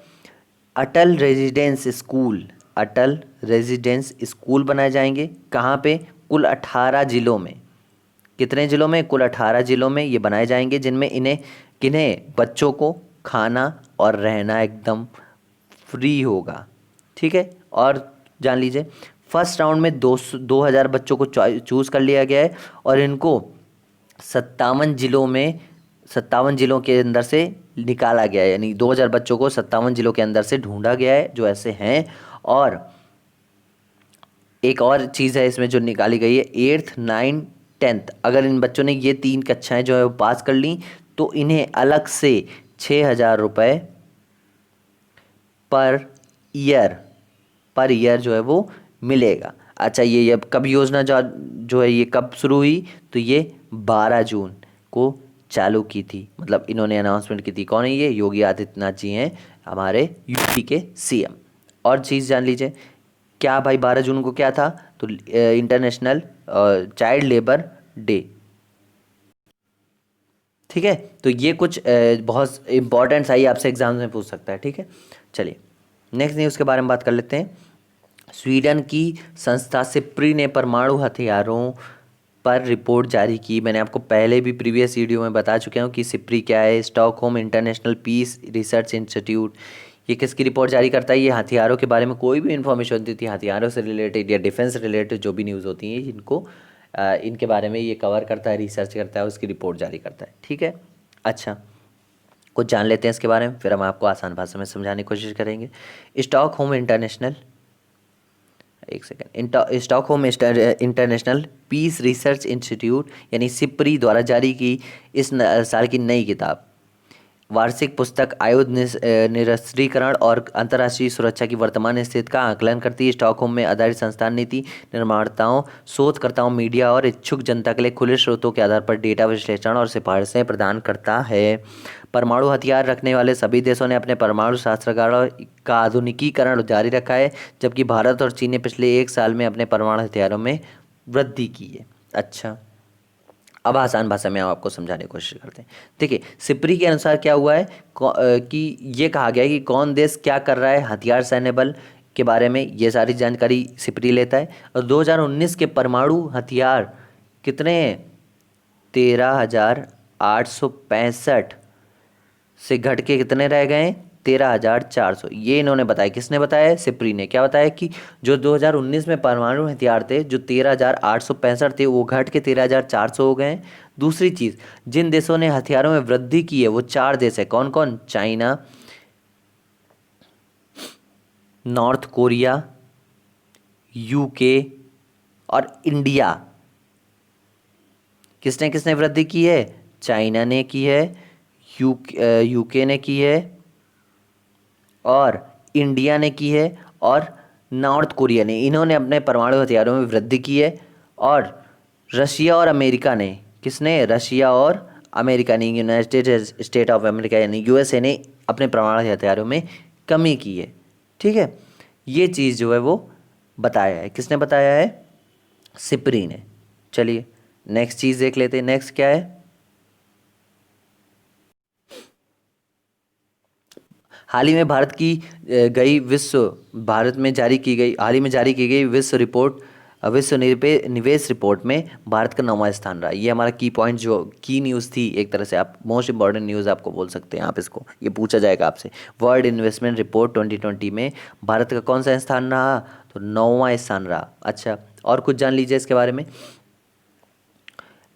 अटल रेजिडेंस स्कूल, अटल रेजिडेंस स्कूल बनाए जाएंगे। कहाँ पे? कुल 18 ज़िलों में। कितने ज़िलों में? कुल 18 ज़िलों में ये बनाए जाएंगे, जिनमें किन्हें बच्चों को खाना और रहना एकदम फ्री होगा। ठीक है, और जान लीजिए फर्स्ट राउंड में 2000 बच्चों को चूज़ कर लिया गया है और इनको 57 ज़िलों के अंदर से निकाला गया है, यानी 2000 बच्चों को 57 ज़िलों के अंदर से ढूंढा गया है जो ऐसे हैं। और एक और चीज़ है इसमें जो निकाली गई है, 8th 9th 10th, अगर इन बच्चों ने ये 3 कक्षाएं जो है वो पास कर ली तो इन्हें अलग से 6000 रुपये पर ईयर जो है वो मिलेगा। अच्छा ये अब कब योजना जो है ये कब शुरू हुई? तो ये 12 जून को चालू की थी, मतलब इन्होंने अनाउंसमेंट की थी। कौन है ये? योगी आदित्यनाथ जी हैं, हमारे यूपी के सीएम। और चीज़ जान लीजिए क्या भाई 12 जून को क्या था? तो इंटरनेशनल चाइल्ड लेबर डे। ठीक है, तो ये कुछ बहुत इंपॉर्टेंट सा ही आपसे एग्जाम में पूछ सकता है। ठीक है, चलिए नेक्स्ट न्यूज़ के बारे में बात कर लेते हैं। स्वीडन की संस्था सिप्री ने परमाणु हथियारों पर रिपोर्ट जारी की। मैंने आपको पहले भी प्रीवियस वीडियो में बता चुका हूँ कि सिप्री क्या है। Stockholm international peace research institute, ये किसकी रिपोर्ट जारी करता है? ये हथियारों के बारे में कोई भी इन्फॉर्मेशन होती थी, हथियारों से रिलेटेड या डिफेंस रिलेटेड जो भी न्यूज़ होती हैं इनको इनके बारे में ये कवर करता है, रिसर्च करता है, उसकी रिपोर्ट जारी करता है। ठीक है, अच्छा कुछ जान लेते हैं इसके बारे में, फिर हम आपको आसान भाषा में समझाने की कोशिश करेंगे। स्टॉकहोम इंटरनेशनल, एक second, Stockholm international peace research institute यानी सिप्री द्वारा जारी की इस साल की नई किताब वार्षिक पुस्तक आयुध निरस्त्रीकरण और अंतर्राष्ट्रीय सुरक्षा की वर्तमान स्थिति का आकलन करती है। स्टॉकहोम में आधारित संस्थान नीति निर्माताओं, शोधकर्ताओं, मीडिया और इच्छुक जनता के लिए खुले स्रोतों के आधार पर डेटा विश्लेषण और सिफारिशें प्रदान करता है। परमाणु हथियार रखने वाले सभी देशों ने अपने परमाणु शस्त्रागारों का आधुनिकीकरण जारी रखा है, जबकि भारत और चीन ने पिछले 1 साल में अपने परमाणु हथियारों में वृद्धि की है। अच्छा, अब आसान भाषा में हम आपको समझाने की कोशिश करते हैं। देखिए, सिप्री के अनुसार क्या हुआ है कि ये कहा गया है कि कौन देश क्या कर रहा है हथियार सैन्य बल के बारे में, ये सारी जानकारी सिप्री लेता है। और 2019 के परमाणु हथियार कितने हैं? 13,865 से घट के कितने रह गए हैं? 13,400। ये इन्होंने बताया। किसने बताया है? सिप्री ने। क्या बताया कि जो 2019 में परमाणु हथियार थे, जो 13,865 थे, वो घट के 13,400 हो गए हैं। दूसरी चीज़, जिन देशों ने हथियारों में वृद्धि की है वो 4 देश है। कौन कौन? चाइना, नॉर्थ कोरिया, यूके और इंडिया। किसने किसने वृद्धि की है? चाइना ने की है, यूके ने की है और इंडिया ने की है और नॉर्थ कोरिया ने। इन्होंने अपने परमाणु हथियारों में वृद्धि की है। और रशिया और अमेरिका ने, किसने? रशिया और अमेरिका ने, यूनाइटेड स्टेट ऑफ अमेरिका यानी यूएसए ने अपने परमाणु हथियारों में कमी की है। ठीक है, ये चीज़ जो है वो बताया है। किसने बताया है? सिप्री ने। चलिए नेक्स्ट चीज़ देख लेते हैं। नेक्स्ट क्या है? हाल ही में भारत में जारी की गई हाल ही में जारी की गई विश्व निवेश रिपोर्ट में भारत का 9वां स्थान रहा। ये हमारा की पॉइंट, जो की न्यूज़ थी, एक तरह से आप मोस्ट इंपॉर्टेंट न्यूज़ आपको बोल सकते हैं आप इसको। ये पूछा जाएगा आपसे, वर्ल्ड इन्वेस्टमेंट रिपोर्ट 2020 में भारत का कौन सा स्थान रहा? तो 9वां स्थान रहा। अच्छा, और कुछ जान लीजिए इसके बारे में।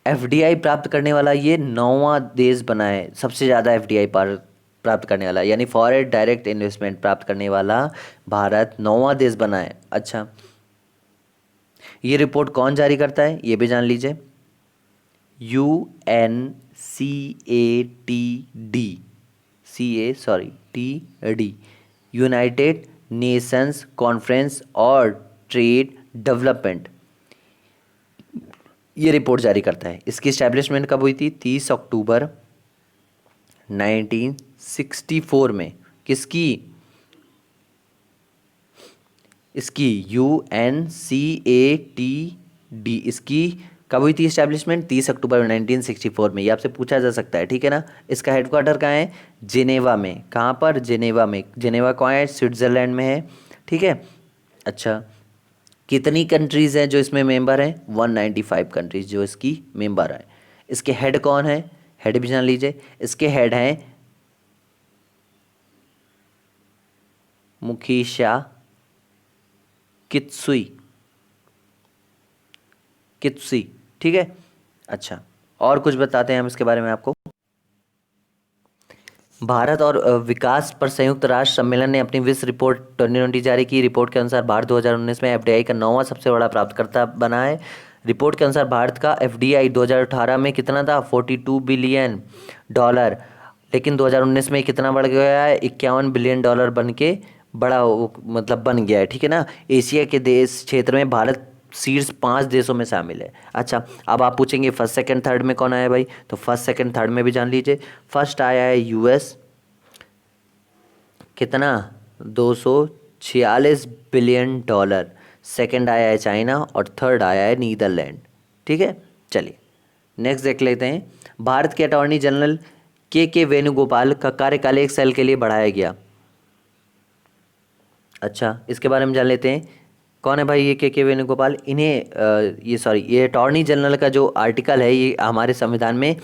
एफडीआई प्राप्त करने वाला ये 9वां देश बना है, सबसे ज़्यादा एफडीआई प्राप्त करने वाला, यानी फॉरेन डायरेक्ट इन्वेस्टमेंट प्राप्त करने वाला भारत 9वां देश बना है। अच्छा, ये रिपोर्ट कौन जारी करता है? ये भी जान लीजिए। UNCATD, यूनाइटेड नेशंस कॉन्फ्रेंस और ट्रेड डेवलपमेंट, ये रिपोर्ट जारी करता है। इसकी एस्टैब्लिशमेंट कब हुई थी? 30 अक्टूबर 1964 में। किसकी? इसकी UNCATD, इसकी कब हुई थी एस्टैब्लिशमेंट? 30 अक्टूबर 1964 में। ये आपसे पूछा जा सकता है, ठीक है ना। इसका हेडक्वार्टर कहाँ है? जिनेवा में। कहाँ पर? जिनेवा में। जिनेवा कहाँ है? स्विट्ज़रलैंड में है, ठीक है। अच्छा, कितनी कंट्रीज़ हैं जो इसमें मेंबर हैं? 195 कंट्रीज़ जो इसकी मेंबर हैं। इसके हेड कौन है? हेड भी जान लीजिए। इसके हेड हैं मुखिशा कित्सुई, ठीक है। अच्छा, और कुछ बताते हैं हम इसके बारे में आपको। भारत और विकास पर संयुक्त राष्ट्र सम्मेलन ने अपनी विश्व रिपोर्ट 2020 जारी की। रिपोर्ट के अनुसार भारत 2019 में एफडीआई का 9वां सबसे बड़ा प्राप्तकर्ता बना है। रिपोर्ट के अनुसार भारत का एफडीआई 2018 में कितना था? $42 बिलियन, लेकिन 2019 में कितना बढ़ गया है? $51 बिलियन बन के मतलब बन गया है, ठीक है ना। एशिया के देश क्षेत्र में भारत शीर्ष 5 देशों में शामिल है। अच्छा, अब आप पूछेंगे फर्स्ट सेकंड थर्ड में कौन आया भाई? तो फर्स्ट सेकंड थर्ड में भी जान लीजिए। फर्स्ट आया है यूएस, कितना? $246 बिलियन। सेकंड आया है चाइना और थर्ड आया है नीदरलैंड, ठीक है। चलिए नेक्स्ट देख लेते हैं। भारत के अटॉर्नी जनरल के वेणुगोपाल का कार्यकाल 1 साल के लिए बढ़ाया गया। अच्छा, इसके बारे में जान लेते हैं। कौन है भाई ये के वेणुगोपाल? ये अटॉर्नी जनरल का जो आर्टिकल है, ये हमारे संविधान में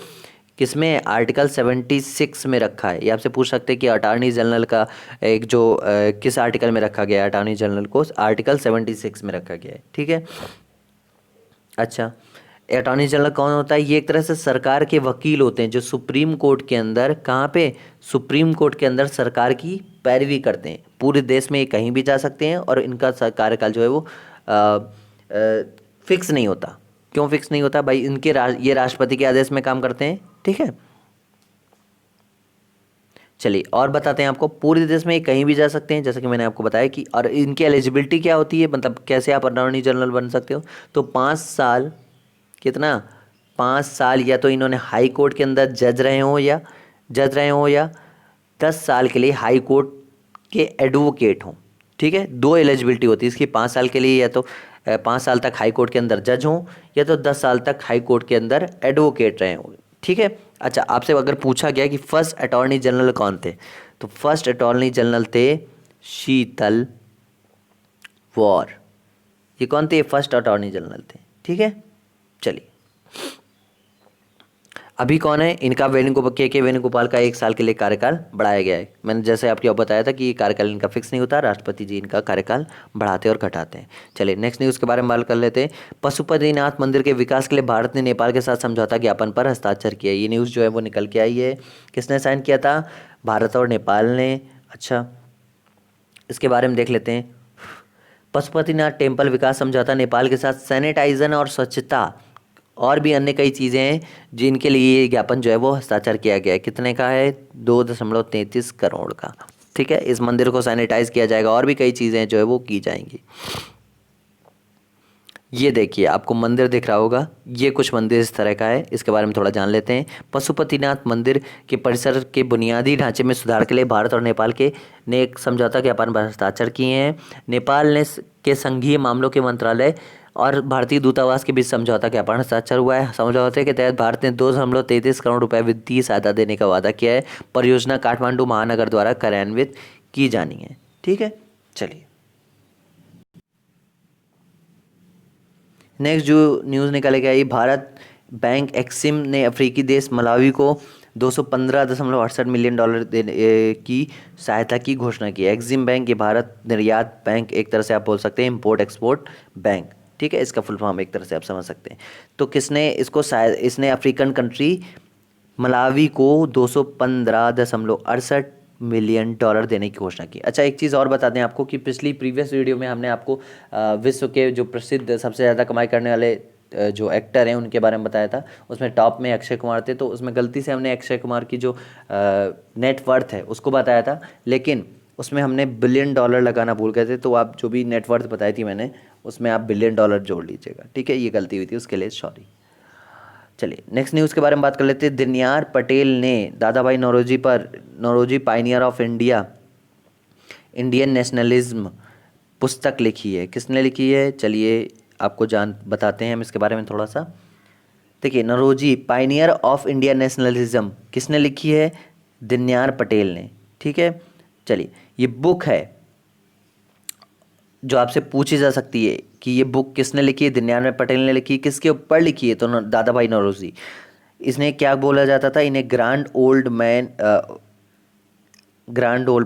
किसमें? आर्टिकल 76 में रखा है। ये आपसे पूछ सकते हैं कि अटॉर्नी जनरल का एक जो किस आर्टिकल में रखा गया है? अटॉर्नी जनरल को आर्टिकल 76 में रखा गया है, ठीक है। अच्छा, अटॉर्नी जनरल कौन होता है? ये एक तरह से सरकार के वकील होते हैं, जो सुप्रीम कोर्ट के अंदर, कहाँ पे? सुप्रीम कोर्ट के अंदर सरकार की पैरवी करते हैं। पूरे देश में ये कहीं भी जा सकते हैं और इनका कार्यकाल जो है वो फिक्स नहीं होता। क्यों फिक्स नहीं होता भाई? ये राष्ट्रपति के आदेश में काम करते हैं, ठीक है। चलिए और बताते हैं आपको, पूरे देश में ये कहीं भी जा सकते हैं, जैसा कि मैंने आपको बताया कि, और इनकी एलिजिबिलिटी क्या होती है, मतलब कैसे आप अटॉर्नी जनरल बन सकते हो। तो 5 साल, कितना, 5 साल या तो इन्होंने हाई कोर्ट के अंदर जज रहे हो या 10 साल के लिए हाई कोर्ट के एडवोकेट हों। ठीक है, दो एलिजिबिलिटी होती है इसकी, 5 साल के लिए या तो 5 साल तक हाई कोर्ट के अंदर जज हों, या तो 10 साल तक हाई कोर्ट के अंदर एडवोकेट रहे हों। ठीक है। अच्छा, आपसे अगर पूछा गया कि फर्स्ट अटॉर्नी जनरल कौन थे, तो फर्स्ट अटॉर्नी जनरल थे शीतल वौर। ये कौन थे? फर्स्ट अटॉर्नी जनरल थे। ठीक है। चलिए, अभी कौन है इनका? वेणुगोपाल, के वेणुगोपाल का 1 साल के लिए कार्यकाल बढ़ाया गया है। मैंने जैसे आपको बताया था कि ये कार्यकाल इनका फिक्स नहीं होता, राष्ट्रपति जी इनका कार्यकाल बढ़ाते और घटाते हैं। चलिए नेक्स्ट न्यूज़ के बारे में बात कर लेते हैं। पशुपतिनाथ मंदिर के विकास के लिए भारत ने नेपाल के साथ समझौता ज्ञापन पर हस्ताक्षर किया। ये न्यूज़ जो है वो निकल के आई है। किसने साइन किया था? भारत और नेपाल ने। अच्छा, इसके बारे में देख लेते हैं। पशुपतिनाथ टेम्पल विकास समझौता नेपाल के साथ सैनिटाइजन और स्वच्छता और भी अन्य कई चीज़ें हैं जिनके लिए ये ज्ञापन जो है वो हस्ताक्षर किया गया है। कितने का है? 2.33 करोड़ का। ठीक है, इस मंदिर को सैनिटाइज किया जाएगा और भी कई चीज़ें जो है वो की जाएंगी। ये देखिए, आपको मंदिर दिख रहा होगा, ये कुछ मंदिर इस तरह का है। इसके बारे में थोड़ा जान लेते हैं। पशुपतिनाथ मंदिर के परिसर के बुनियादी ढांचे में सुधार के लिए भारत और नेपाल के ने एक समझौता ज्ञापन पर हस्ताक्षर किए हैं। नेपाल ने के संघीय मामलों के मंत्रालय और भारतीय दूतावास के बीच समझौता ज्ञापन हस्ताक्षर हुआ है। समझौते के तहत भारत ने 2.33 करोड़ रुपए वित्तीय सहायता देने का वादा किया है। परियोजना काठमांडू महानगर द्वारा कार्यान्वित की जानी है। ठीक है। चलिए, नेक्स्ट जो न्यूज़ निकाले गया, ये भारत बैंक एक्सिम ने अफ्रीकी देश मलावी को 215.68 मिलियन डॉलर देने की सहायता की घोषणा की है। एक्सिम बैंक ये भारत निर्यात बैंक, एक तरह से आप बोल सकते हैं इम्पोर्ट एक्सपोर्ट बैंक। ठीक है, इसका फुल फॉर्म एक तरह से आप समझ सकते हैं। तो किसने इसको इसने अफ्रीकन कंट्री मलावी को 215.68 मिलियन डॉलर देने की घोषणा की। अच्छा, एक चीज़ और बता दें आपको कि पिछली प्रीवियस वीडियो में हमने आपको विश्व के जो प्रसिद्ध सबसे ज़्यादा कमाई करने वाले जो एक्टर हैं उनके बारे में बताया था। उसमें टॉप में अक्षय कुमार थे, तो उसमें गलती से हमने अक्षय कुमार की जो नेटवर्थ है उसको बताया था, लेकिन उसमें हमने बिलियन डॉलर लगाना भूल गए थे। तो आप जो भी नेटवर्थ बताई थी मैंने, उसमें आप बिलियन डॉलर जोड़ लीजिएगा। ठीक है, ये गलती हुई थी, उसके लिए सॉरी। चलिए नेक्स्ट न्यूज़ के बारे में बात कर लेते हैं। दिनयार पटेल ने Dadabhai Naoroji pioneer of India, Indian nationalism पुस्तक लिखी है। किसने लिखी है? चलिए आपको बताते हैं हम इसके बारे में थोड़ा सा। देखिए, Naoroji pioneer of India nationalism किसने लिखी है? दिनयार पटेल ने। ठीक है। चलिए, ये बुक है जो आपसे पूछी जा सकती है कि ये बुक किसने लिखी है? दिनयार पटेल ने लिखी। किसके ऊपर लिखी है? तो दादा भाई नौरोजी। इसने क्या बोला जाता था? इन्हें grand old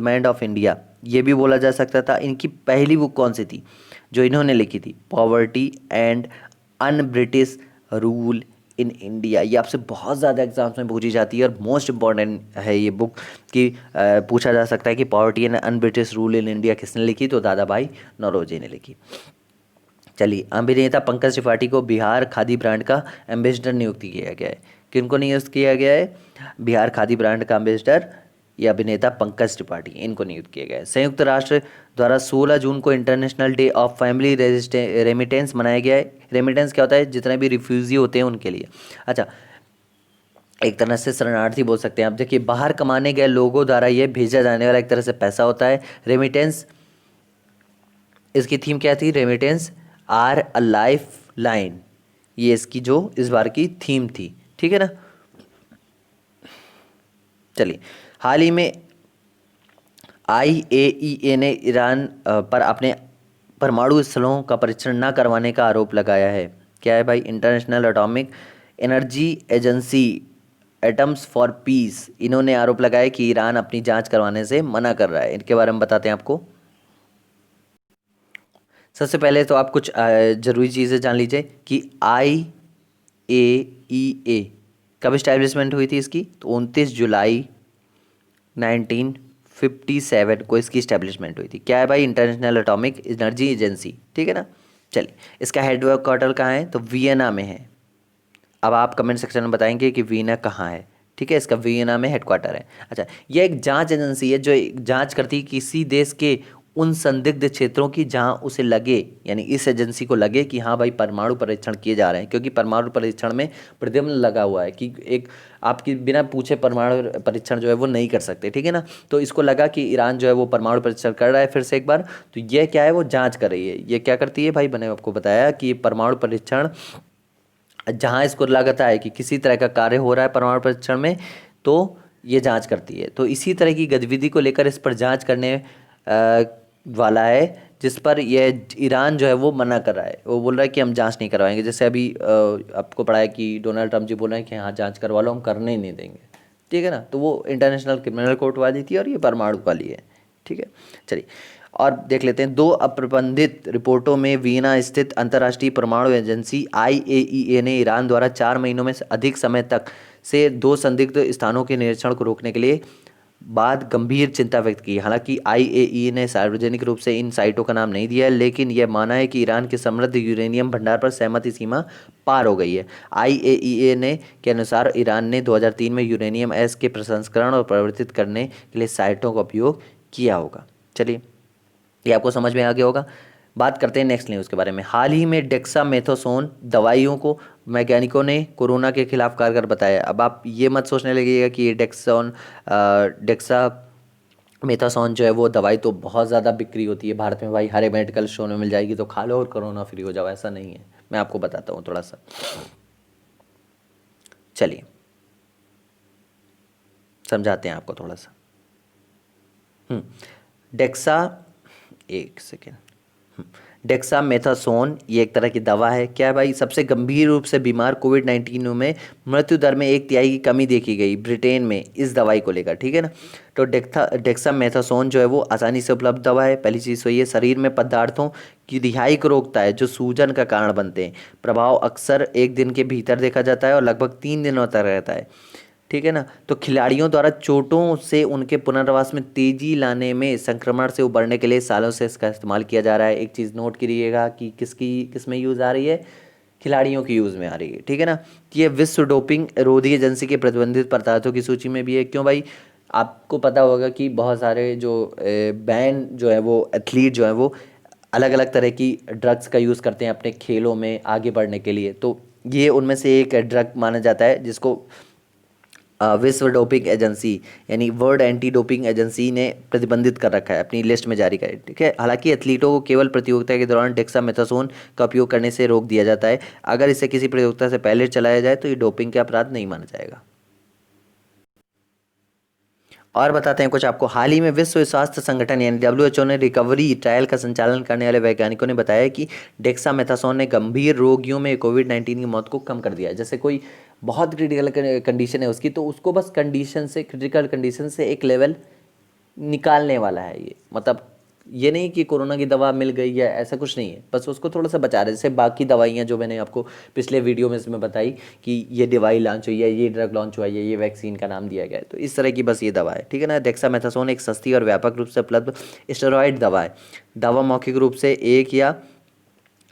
man of India ये भी बोला जा सकता था। इनकी पहली बुक कौन सी थी जो इन्होंने लिखी थी? Poverty and un British rule in India. ये आपसे बहुत ज़्यादा एग्जाम्स में पूछी जाती है और मोस्ट इम्पॉर्टेंट है ये बुक कि पूछा जा सकता है कि poverty and un British rule in India किसने लिखी? तो दादा भाई नौरोजी ने लिखी। चलिए, अभिनेता पंकज त्रिपाठी को बिहार खादी ब्रांड का एम्बेसडर नियुक्त किया गया है। किनको नियुक्त किया गया है? बिहार खादी ब्रांड का एम्बेसडर ये अभिनेता पंकज त्रिपाठी, इनको नियुक्त किया गया है। संयुक्त राष्ट्र द्वारा 16 जून को international day of family remittance मनाया गया है। रेमिटेंस क्या होता है? जितने भी रिफ्यूजी होते हैं उनके लिए। अच्छा, एक तरह से शरणार्थी बोल सकते हैं आप। देखिए, बाहर कमाने गए लोगों द्वारा ये भेजा जाने वाला एक तरह से पैसा होता है रेमिटेंस। इसकी थीम क्या थी? Remittance are a lifeline, ये इसकी जो इस बार की थीम थी। ठीक है ना। चलिए, हाल ही में IAEA ने ईरान पर अपने परमाणु स्थलों का परीक्षण न करवाने का आरोप लगाया है। क्या है भाई? International atomic energy agency, atoms for piece, इन्होंने आरोप लगाया कि ईरान अपनी जांच करवाने से मना कर रहा है। इनके बारे में बताते हैं आपको। सबसे पहले तो आप कुछ ज़रूरी चीज़ें जान लीजिए कि IAEA कब इस्टेब्लिशमेंट हुई थी इसकी? तो 29 जुलाई 1957 को इसकी इस्टेब्लिशमेंट हुई थी। क्या है भाई? International atomic energy agency. ठीक है ना। चलिए, इसका हेडक्वार्टर कहाँ है? तो वियना में है। अब आप कमेंट सेक्शन में बताएंगे कि वियना कहाँ है। ठीक है, इसका वियना में हेडक्वार्टर है। अच्छा, यह एक जांच एजेंसी है जो जांच करती है किसी देश के उन संदिग्ध क्षेत्रों की जहां उसे लगे, यानी इस एजेंसी को लगे कि हाँ भाई परमाणु परीक्षण किए जा रहे हैं, क्योंकि परमाणु परीक्षण में प्रतिबंध लगा हुआ है कि एक आपकी बिना पूछे परमाणु परीक्षण जो है वो नहीं कर सकते, ठीक है ना। तो इसको लगा कि ईरान जो है वो परमाणु परीक्षण कर रहा है फिर से एक बार, तो ये क्या है, वो जांच कर रही है। ये क्या करती है भाई, मैंने आपको बताया कि परमाणु परीक्षण जहां इसको लगता है कि किसी तरह का कार्य हो रहा है परमाणु परीक्षण में, तो ये जांच करती है। तो इसी तरह की गतिविधि को लेकर इस पर जांच करने वाला है, जिस पर यह ईरान जो है वो मना कर रहा है। वो बोल रहा है कि हम जांच नहीं करवाएंगे। जैसे अभी आपको पढ़ा है कि डोनाल्ड ट्रम्प जी बोल रहे हैं कि हाँ जांच करवा लो, हम करने ही नहीं देंगे, ठीक है ना। तो वो इंटरनेशनल क्रिमिनल कोर्ट वाली थी और ये परमाणु वाली है, ठीक है। चलिए और देख लेते हैं, 2 अप्रबंधित रिपोर्टों में वियना स्थित अंतर्राष्ट्रीय परमाणु एजेंसी IAEA ने ईरान द्वारा 4 महीनों में अधिक समय तक से 2 संदिग्ध स्थानों के निरीक्षण को रोकने के लिए बाद गंभीर चिंता व्यक्त की। हालांकि IAEA ने सार्वजनिक रूप से इन साइटों का नाम नहीं दिया है, लेकिन यह माना है कि ईरान के समृद्ध यूरेनियम भंडार पर सहमति सीमा पार हो गई है। IAEA ने के अनुसार ईरान ने 2003 में यूरेनियम एस के प्रसंस्करण और परिवर्तित करने के लिए साइटों का उपयोग किया होगा। चलिए, ये आपको समझ में आ गया होगा। बात करते हैं नेक्स्ट न्यूज़ के बारे में। हाल ही में डेक्सामेथासोन दवाइयों को वैज्ञानिकों ने कोरोना के खिलाफ कारगर बताया। अब आप ये मत सोचने लगिएगा कि ये डेक्सामेथासोन जो है वो दवाई तो बहुत ज़्यादा बिक्री होती है भारत में, भाई हर मेडिकल स्टोर में मिल जाएगी तो खा लो और कोरोना फ्री हो जाओ, ऐसा नहीं है। मैं आपको बताता हूँ थोड़ा सा, चलिए समझाते हैं आपको थोड़ा सा। डेक्सा एक सेकेंड डेक्सामेथासोन ये एक तरह की दवा है। क्या है भाई, सबसे गंभीर रूप से बीमार कोविड-19 में मृत्यु दर में 1/3 की कमी देखी गई ब्रिटेन में इस दवाई को लेकर, ठीक है ना। तो डेक्सामेथासोन जो है वो आसानी से उपलब्ध दवा है। पहली चीज़ तो ये शरीर में पदार्थों की रिहाई को रोकता है जो सूजन का कारण बनते हैं। प्रभाव अक्सर 1 दिन के भीतर देखा जाता है और लगभग 3 दिनों तक रहता है, ठीक है ना। तो खिलाड़ियों द्वारा चोटों से उनके पुनर्वास में तेजी लाने में संक्रमण से उबरने के लिए सालों से इसका इस्तेमाल किया जा रहा है। एक चीज़ नोट करिएगा कि किस में यूज़ आ रही है, खिलाड़ियों की यूज़ में आ रही है, ठीक है ना। कि ये विश्व डोपिंग रोधी एजेंसी के प्रतिबंधित पदार्थों की सूची में भी है। क्यों भाई, आपको पता होगा कि बहुत सारे जो बैन जो है वो एथलीट जो है वो अलग अलग तरह की ड्रग्स का यूज़ करते हैं अपने खेलों में आगे बढ़ने के लिए। तो ये उनमें से एक ड्रग माना जाता है जिसको विश्व डोपिंग एजेंसी यानी वर्ल्ड एंटी डोपिंग एजेंसी ने प्रतिबंधित कर रखा है, अपनी लिस्ट में जारी करें, ठीक है। हालांकि एथलीटों को केवल प्रतियोगिता के दौरान डेक्सामेथासोन का उपयोग करने से रोक दिया जाता है। अगर इसे किसी प्रतियोगिता से पहले चलाया जाए तो ये डोपिंग के अपराध नहीं माना जाएगा। और बताते हैं कुछ आपको। हाल ही में विश्व स्वास्थ्य संगठन यानी WHO ने रिकवरी ट्रायल का संचालन करने वाले वैज्ञानिकों ने बताया कि डेक्सामेथासोन ने गंभीर रोगियों में कोविड-19 की मौत को कम कर दिया है। जैसे कोई बहुत क्रिटिकल कंडीशन है उसकी, तो उसको बस क्रिटिकल कंडीशन से एक लेवल निकालने वाला है ये। मतलब ये नहीं कि कोरोना की दवा मिल गई है, ऐसा कुछ नहीं है, बस उसको थोड़ा सा बचा रहे हैं। जैसे बाकी दवाइयाँ जो मैंने आपको पिछले वीडियो में इसमें बताई कि ये दवाई लॉन्च हुई है, ये ड्रग लॉन्च हुआ है, ये वैक्सीन का नाम दिया गया है, तो इस तरह की बस ये दवा है, ठीक है ना। डेक्सामेथासोन एक सस्ती और व्यापक रूप से उपलब्ध स्टेरॉयड दवा है। दवा मौखिक रूप से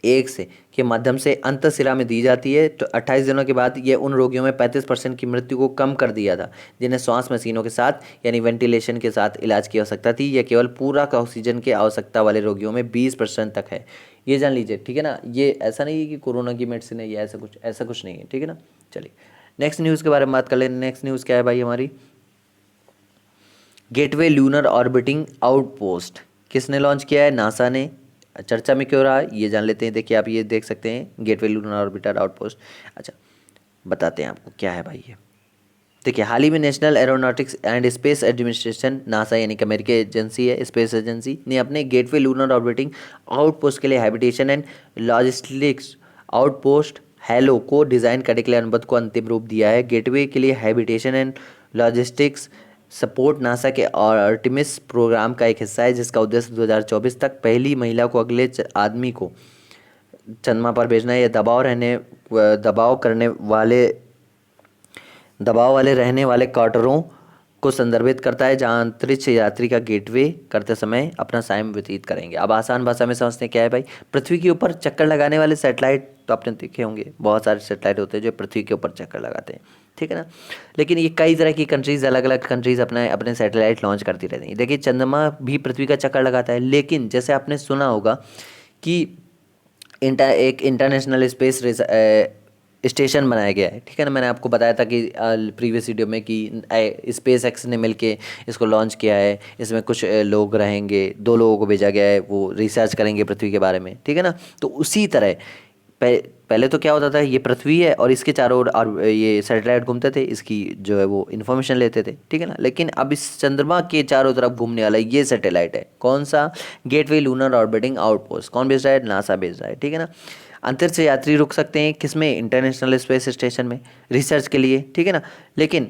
एक से के माध्यम से अंतःशिरा में दी जाती है। तो 28 दिनों के बाद ये उन रोगियों में 35% की मृत्यु को कम कर दिया था जिन्हें श्वास मशीनों के साथ यानी वेंटिलेशन के साथ इलाज की आवश्यकता थी। यह केवल पूरक ऑक्सीजन की आवश्यकता वाले रोगियों में 20% तक है, ये जान लीजिए, ठीक है ना। ये ऐसा नहीं है कि कोरोना की मेडिसिन है, ये ऐसा कुछ नहीं है, ठीक है ना। चलिए नेक्स्ट न्यूज़ के बारे में बात कर लें। नेक्स्ट न्यूज़ क्या है भाई हमारी, गेटवे ल्यूनर ऑर्बिटिंग आउटपोस्ट किसने लॉन्च किया है, नासा ने। चर्चा में क्यों रहा है ये जान लेते हैं। देखिए आप ये देख सकते हैं गेटवे लूनर ऑर्बिटर आउटपोस्ट। अच्छा बताते हैं आपको क्या है भाई ये। देखिए हाल ही में national aeronautics and space administration NASA यानी कि अमेरिकी एजेंसी है, स्पेस एजेंसी ने अपने गेटवे लूनर ऑर्बिटिंग आउटपोस्ट के लिए habitation and logistics outpost hello को डिज़ाइन करने के लिए अनुबंध को अंतिम रूप दिया है। गेटवे के लिए habitation and logistics support NASA के आर्टेमिस प्रोग्राम का एक हिस्सा है जिसका उद्देश्य 2024 तक पहली महिला को अगले आदमी को चंद्रमा पर भेजना है। यह दबाव वाले रहने वाले क्वार्टरों को संदर्भित करता है जहां अंतरिक्ष यात्री का गेटवे करते समय अपना टाइम व्यतीत करेंगे। अब आसान भाषा में समझते हैं क्या है भाई, पृथ्वी के ऊपर चक्कर लगाने वाले सैटेलाइट तो आपने देखे होंगे बहुत सारे सैटेलाइट होते हैं जो पृथ्वी के ऊपर चक्कर लगाते हैं, ठीक है ना। लेकिन ये कई तरह की कंट्रीज़, अलग अलग कंट्रीज़ अपने अपने सैटेलाइट लॉन्च करती रहती हैं। देखिए चंद्रमा भी पृथ्वी का चक्कर लगाता है, लेकिन जैसे आपने सुना होगा कि एक इंटरनेशनल स्पेस स्टेशन बनाया गया है, ठीक है ना। मैंने आपको बताया था कि प्रीवियस वीडियो में कि स्पेस एक्स ने मिलके इसको लॉन्च किया है। इसमें कुछ लोग रहेंगे, 2 लोगों को भेजा गया है, वो रिसर्च करेंगे पृथ्वी के बारे में, ठीक है ना। तो उसी तरह पहले तो क्या होता था, ये पृथ्वी है और इसके चारों ओर और ये सैटेलाइट घूमते थे, इसकी जो है वो इन्फॉर्मेशन लेते थे, ठीक है ना। लेकिन अब इस चंद्रमा के चारों तरफ घूमने वाला ये सैटेलाइट है, कौन सा, गेटवे लूनर ऑर्बिटिंग आउटपोस्ट। कौन भेज रहा है, नासा भेज रहा है, ठीक है ना। अंतरिक्ष यात्री रुक सकते हैं किसमें, इंटरनेशनल स्पेस स्टेशन में, रिसर्च के लिए, ठीक है ना। लेकिन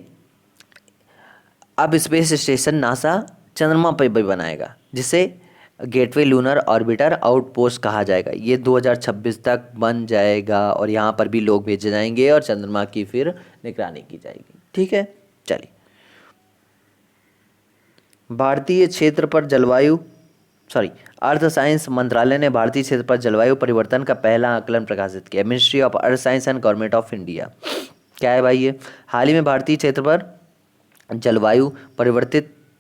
अब स्पेस स्टेशन नासा चंद्रमा पर भी बनाएगा, जिसे गेटवे लूनर ऑर्बिटर आउटपोस्ट कहा जाएगा। ये 2026 तक बन जाएगा और यहाँ पर भी लोग भेजे जाएंगे और चंद्रमा की फिर निगरानी की जाएगी, ठीक है। चलिए, भारतीय क्षेत्र पर जलवायु अर्थ साइंस मंत्रालय ने भारतीय क्षेत्र पर जलवायु परिवर्तन का पहला आकलन प्रकाशित किया। Ministry of earth science and government of India, क्या है भाई ये, हाल ही में भारतीय क्षेत्र पर जलवायु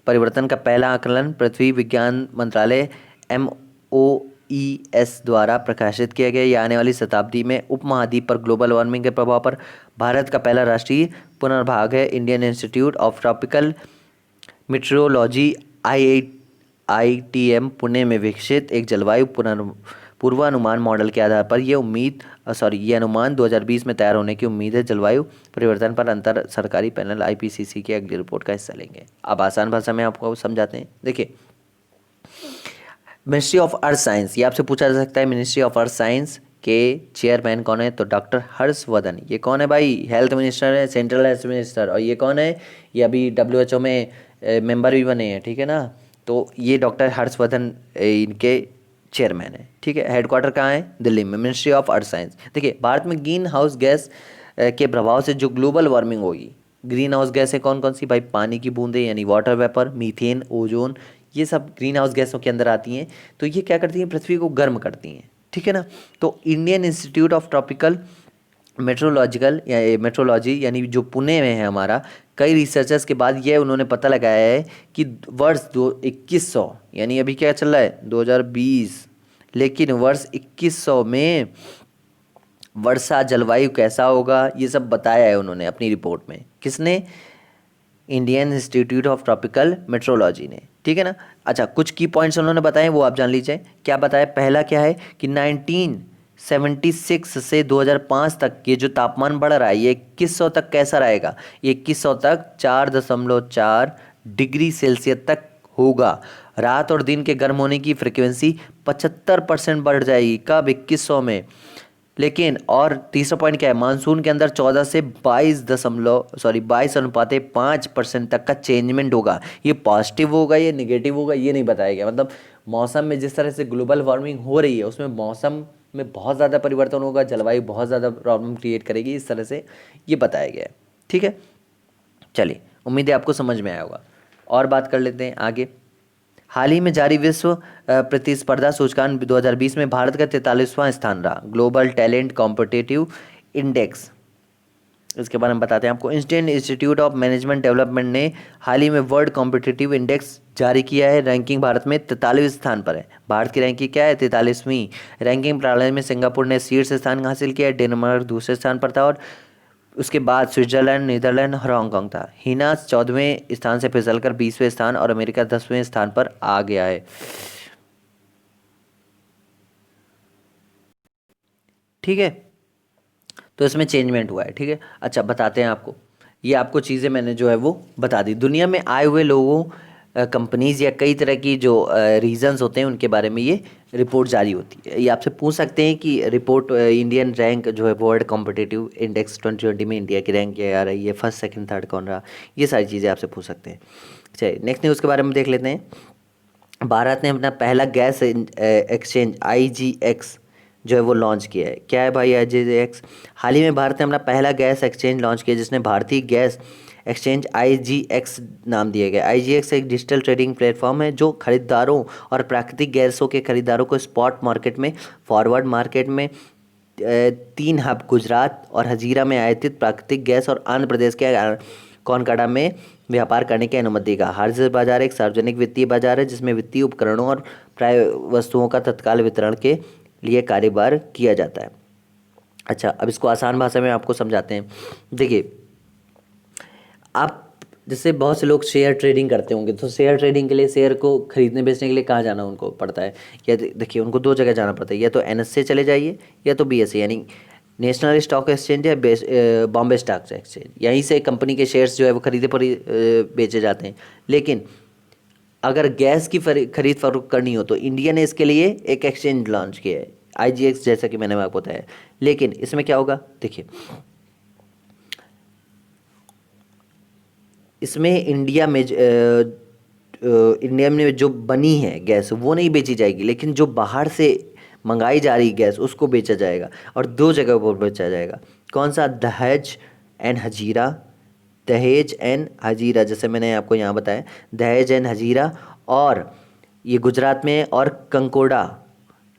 परिवर्तन का पहला आकलन पृथ्वी विज्ञान मंत्रालय MOES द्वारा प्रकाशित किया गया। यह आने वाली शताब्दी में उपमहाद्वीप पर ग्लोबल वार्मिंग के प्रभाव पर भारत का पहला राष्ट्रीय पुनर्भाग है। Indian institute of tropical meteorology IITM Pune में विकसित एक जलवायु पूर्वानुमान मॉडल के आधार पर ये अनुमान 2020 में तैयार होने की उम्मीद है। जलवायु परिवर्तन पर अंतर सरकारी पैनल IPCC की अगली रिपोर्ट का हिस्सा लेंगे। अब आसान भाषा में आपको समझाते हैं। देखिए, मिनिस्ट्री ऑफ अर्थ साइंस, ये आपसे पूछा जा सकता है, मिनिस्ट्री ऑफ अर्थ साइंस के चेयरमैन कौन है, तो डॉक्टर हर्षवर्धन। ये कौन है भाई, हेल्थ मिनिस्टर है, सेंट्रल हेल्थ मिनिस्टर। और ये कौन है, ये अभी WHO में मेंबर भी बने हैं, ठीक है ना। तो ये डॉक्टर हर्षवर्धन इनके चेयरमैन है, ठीक है। हेडक्वार्टर कहाँ है, दिल्ली में, मिनिस्ट्री ऑफ अर्थ साइंस। देखिए, भारत में ग्रीन हाउस गैस के प्रभाव से जो ग्लोबल वार्मिंग होगी, ग्रीन हाउस गैस है कौन कौन सी भाई, पानी की बूंदें यानी वाटर वेपर, मीथेन, ओजोन, ये सब ग्रीन हाउस गैसों के अंदर आती हैं। तो ये क्या करती हैं, पृथ्वी को गर्म करती हैं, ठीक है ना। तो Indian institute of tropical metrology यानी जो पुणे में है हमारा, कई रिसर्चर्स के बाद ये उन्होंने पता लगाया है कि वर्ष 2100 यानी अभी क्या चल रहा है 2020, लेकिन वर्ष 2100 में वर्षा जलवायु कैसा होगा, ये सब बताया है उन्होंने अपनी रिपोर्ट में। किसने, Indian institute of tropical metrology ने, ठीक है ना। अच्छा, कुछ की पॉइंट्स उन्होंने बताए, वो आप जान लीजिए। क्या बताया, पहला क्या है कि 1976 से 2005 तक ये जो तापमान बढ़ रहा है, ये 2100 तक कैसा रहेगा, ये 2100 तक 4.4 डिग्री सेल्सियस तक होगा। रात और दिन के गर्म होने की फ्रिक्वेंसी 75% बढ़ जाएगी, कब, 2100 में। लेकिन और तीसरा पॉइंट क्या है, मानसून के अंदर 14 से 22.5% तक का चेंजमेंट होगा। ये पॉजिटिव होगा, ये नेगेटिव होगा, ये नहीं बताया गया। मतलब मौसम में जिस तरह से ग्लोबल वार्मिंग हो रही है, उसमें मौसम में बहुत ज़्यादा परिवर्तन होगा, जलवायु बहुत ज़्यादा प्रॉब्लम क्रिएट करेगी, इस तरह से ये बताया गया है, ठीक है। चलिए, उम्मीद है आपको समझ में आया होगा। और बात कर लेते हैं आगे। हाल ही में जारी विश्व प्रतिस्पर्धा सूचकांक 2020 में भारत का 43वां स्थान रहा, ग्लोबल टैलेंट कॉम्पिटिटिव इंडेक्स। इसके बारे में बताते हैं आपको। Indian institute of management development ने हाल ही में वर्ल्ड कॉम्पिटिटिव इंडेक्स जारी किया है। रैंकिंग भारत में 43वें स्थान पर है। भारत की रैंकिंग क्या है, 43वीं। रैंकिंग प्रणाली में सिंगापुर ने शीर्ष स्थान हासिल किया है, डेनमार्क दूसरे स्थान पर था और उसके बाद स्विट्जरलैंड, नीदरलैंड और हांगकांग था। हिना 14वें स्थान से फिसलकर 20वें स्थान और अमेरिका 10वें स्थान पर आ गया है, ठीक है। तो इसमें चेंजमेंट हुआ है, ठीक है। अच्छा, बताते हैं आपको, ये आपको चीज़ें मैंने जो है वो बता दी। दुनिया में आए हुए लोगों, कंपनीज या कई तरह की जो रीजन्स होते हैं, उनके बारे में ये रिपोर्ट जारी होती है। ये आपसे पूछ सकते हैं कि रिपोर्ट इंडियन रैंक जो है वर्ल्ड कॉम्पिटिटिव इंडेक्स 2020 में इंडिया की रैंक क्या आ रही है, फर्स्ट सेकंड थर्ड कौन रहा, ये सारी चीज़ें आपसे पूछ सकते हैं। चलिए, नेक्स्ट न्यूज़ के बारे में देख लेते हैं। भारत ने अपना पहला गैस एक्सचेंज IGX जो है वो लॉन्च किया है। क्या है भाई IGX? हाल ही में भारत ने अपना पहला गैस एक्सचेंज लॉन्च किया, जिसने भारतीय गैस एक्सचेंज IGX नाम दिया गया। IGX एक डिजिटल ट्रेडिंग प्लेटफॉर्म है जो खरीदारों और प्राकृतिक गैसों के खरीदारों को स्पॉट मार्केट में, फॉरवर्ड मार्केट में तीन हब गुजरात और हजीरा में आयातित प्राकृतिक गैस और आंध्र प्रदेश के कोनकाडा में व्यापार करने की अनुमति देगा। हाजिर बाजार एक सार्वजनिक वित्तीय बाजार है जिसमें वित्तीय उपकरणों और प्राप्य वस्तुओं का तत्काल वितरण के लिए कारोबार किया जाता है। अच्छा, अब इसको आसान भाषा में आपको समझाते हैं। देखिए, आप जैसे बहुत से लोग शेयर ट्रेडिंग करते होंगे, तो शेयर ट्रेडिंग के लिए शेयर को खरीदने बेचने के लिए कहाँ जाना उनको पड़ता है? या देखिए, उनको दो जगह जाना पड़ता है, या तो एनएसए चले जाइए या तो बीएसए यानी नेशनल स्टॉक एक्सचेंज या बॉम्बे स्टॉक एक्सचेंज। यहीं से कंपनी के शेयर्स जो है वो खरीदे पर बेचे जाते हैं। लेकिन अगर गैस की खरीद फरोख्त करनी हो तो इंडिया ने इसके लिए एक एक्सचेंज लॉन्च किया है, आईजीएक्स, जैसा कि मैंने आपको बताया। लेकिन इसमें क्या होगा, देखिए, इसमें इंडिया में जो बनी है गैस वो नहीं बेची जाएगी, लेकिन जो बाहर से मंगाई जा रही गैस उसको बेचा जाएगा, और दो जगह पर बेचा जाएगा। कौन सा? दहेज एंड हजीरा। दहेज एंड हजीरा, जैसे मैंने आपको यहाँ बताया, दहेज एंड हजीरा, और ये गुजरात में, और कंकोडा,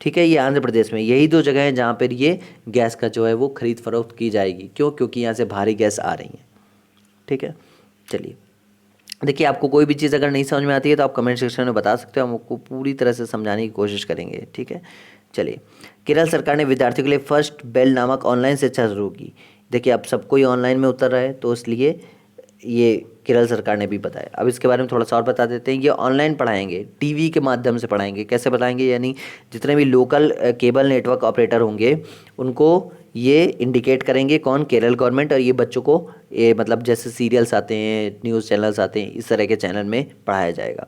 ठीक है, ये आंध्र प्रदेश में। यही दो जगह हैं जहाँ पर ये गैस का जो है वो खरीद फरोख्त की जाएगी। क्यों? क्योंकि यहाँ से भारी गैस आ रही है। ठीक है, चलिए, देखिए, आपको कोई भी चीज़ अगर नहीं समझ में आती है तो आप कमेंट सेक्शन में बता सकते हो, हम आपको पूरी तरह से समझाने की कोशिश करेंगे। ठीक है, चलिए, केरल सरकार ने विद्यार्थियों के लिए फर्स्ट बेल नामक ऑनलाइन शिक्षा शुरू की। देखिए, अब सब कोई ऑनलाइन में उतर रहा है, तो इसलिए ये केरल सरकार ने भी बताया। अब इसके बारे में थोड़ा सा और बता देते हैं। ये ऑनलाइन पढ़ाएंगे, टीवी के माध्यम से पढ़ाएंगे। कैसे बताएंगे? यानी जितने भी लोकल केबल नेटवर्क ऑपरेटर होंगे उनको ये इंडिकेट करेंगे, कौन? केरल गवर्नमेंट। और ये बच्चों को ये मतलब जैसे सीरियल्स आते हैं, न्यूज़ चैनल्स आते हैं, इस तरह के चैनल में पढ़ाया जाएगा।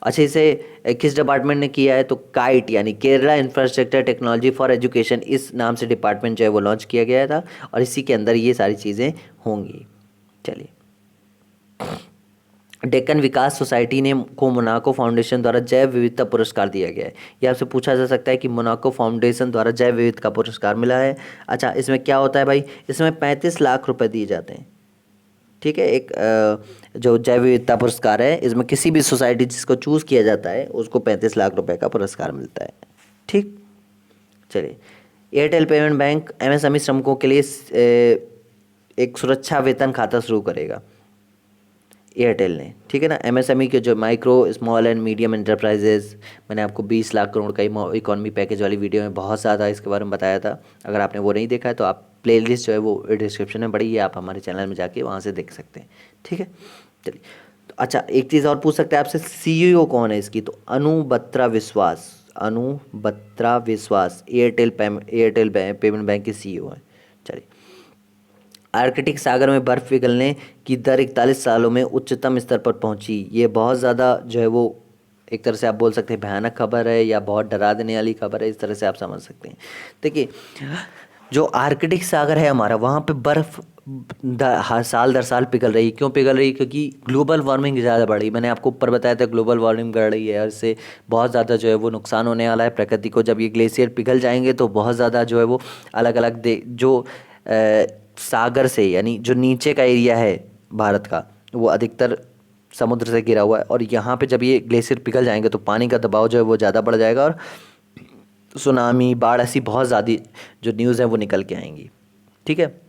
अच्छा, इसे किस डिपार्टमेंट ने किया है? तो काइट यानी Kerala infrastructure technology for education, इस नाम से डिपार्टमेंट जो है वो लॉन्च किया गया था, और इसी के अंदर ये सारी चीज़ें होंगी। चलिए, डेक्कन विकास सोसाइटी ने को मोनाको फाउंडेशन द्वारा जैव विविधता पुरस्कार दिया गया है। ये आपसे पूछा जा सकता है कि मोनाको फाउंडेशन द्वारा जैव विविधता का पुरस्कार मिला है। अच्छा, इसमें क्या होता है भाई? इसमें 35 लाख रुपए दिए जाते हैं। ठीक है, एक जो जैव विविधता पुरस्कार है, इसमें किसी भी सोसाइटी जिसको चूज़ किया जाता है उसको 35 लाख रुपए का पुरस्कार मिलता है। ठीक, चलिए, एयरटेल पेमेंट बैंक एमएसएमई श्रमिकों के लिए एक सुरक्षा वेतन खाता शुरू करेगा, एयरटेल ने। ठीक है ना, एमएसएमई के जो micro small and medium enterprises, मैंने आपको 20 लाख करोड़ का इकॉनमी पैकेज वाली वीडियो में बहुत ज़्यादा इसके बारे में बताया था। अगर आपने वो नहीं देखा है तो आप प्लेलिस्ट जो है वो डिस्क्रिप्शन में पड़ी है, आप हमारे चैनल में जाके वहाँ से देख सकते हैं। ठीक है, चलिए, तो अच्छा, एक चीज़ और पूछ सकते हैं आपसे, सीईओ कौन है इसकी? तो अनु बत्रा विश्वास। अनु बत्रा विश्वास एयरटेल पेमेंट बैंक के सीईओ हैं। चलिए, आर्कटिक सागर में बर्फ़ पिघलने की दर 41 सालों में उच्चतम स्तर पर पहुंची। ये बहुत ज़्यादा जो है वो एक तरह से आप बोल सकते हैं भयानक खबर है, या बहुत डरा देने वाली खबर है, इस तरह से आप समझ सकते हैं। देखिए, जो आर्कटिक सागर है हमारा, वहाँ पे बर्फ़ साल दर साल पिघल रही है। क्यों पिघल रही है? क्योंकि ग्लोबल वार्मिंग ज़्यादा बढ़ रही है। मैंने आपको ऊपर बताया था ग्लोबल वार्मिंग बढ़ रही है, और इससे बहुत ज़्यादा जो है वो नुकसान होने वाला है प्रकृति को। जब ये ग्लेशियर पिघल जाएंगे तो बहुत ज़्यादा जो है वो अलग अलग जो सागर से, यानी जो नीचे का एरिया है भारत का, वो अधिकतर समुद्र से घिरा हुआ है, और यहाँ पे जब ये ग्लेशियर पिघल जाएंगे तो पानी का दबाव जो है वो ज़्यादा बढ़ जाएगा, और सुनामी, बाढ़, ऐसी बहुत ज़्यादा जो न्यूज़ है वो निकल के आएंगी। ठीक है,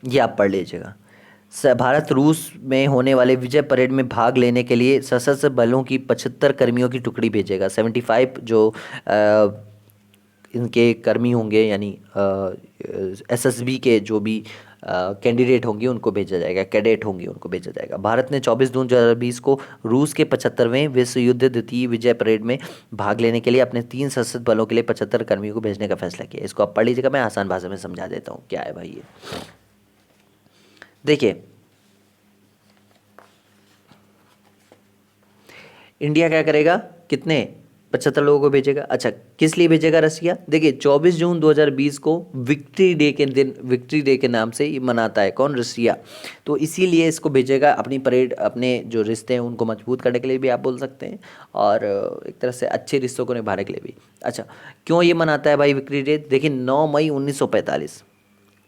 ये आप पढ़ लीजिएगा। भारत रूस में होने वाले विजय परेड में भाग लेने के लिए सशस्त्र बलों की 75 कर्मियों की टुकड़ी भेजेगा। 75 जो इनके कर्मी होंगे, यानी एसएसबी के जो भी कैंडिडेट होंगे उनको भेजा जाएगा, कैडेट होंगे उनको भेजा जाएगा। भारत ने 24 जून 2020 को रूस के 75वें विश्व युद्ध द्वितीय विजय परेड में भाग लेने के लिए अपने 3 सशस्त्र बलों के लिए 75 कर्मियों को भेजने का फैसला किया। इसको आप पढ़ लीजिएगा, मैं आसान भाषा में समझा देता हूँ क्या है भाई ये। देखिए, इंडिया क्या करेगा? कितने? 75 लोगों को भेजेगा। अच्छा, किस लिए भेजेगा रसिया? देखिए, 24 जून 2020 को विक्ट्री डे के दिन, विक्ट्री डे के नाम से ये मनाता है कौन? रसिया। तो इसीलिए इसको भेजेगा, अपनी परेड, अपने जो रिश्ते हैं उनको मजबूत करने के लिए भी आप बोल सकते हैं, और एक तरह से अच्छे रिश्तों को निभाने के लिए भी। अच्छा, क्यों ये मनाता है भाई विक्ट्री डे? देखिए, 9 मई 1945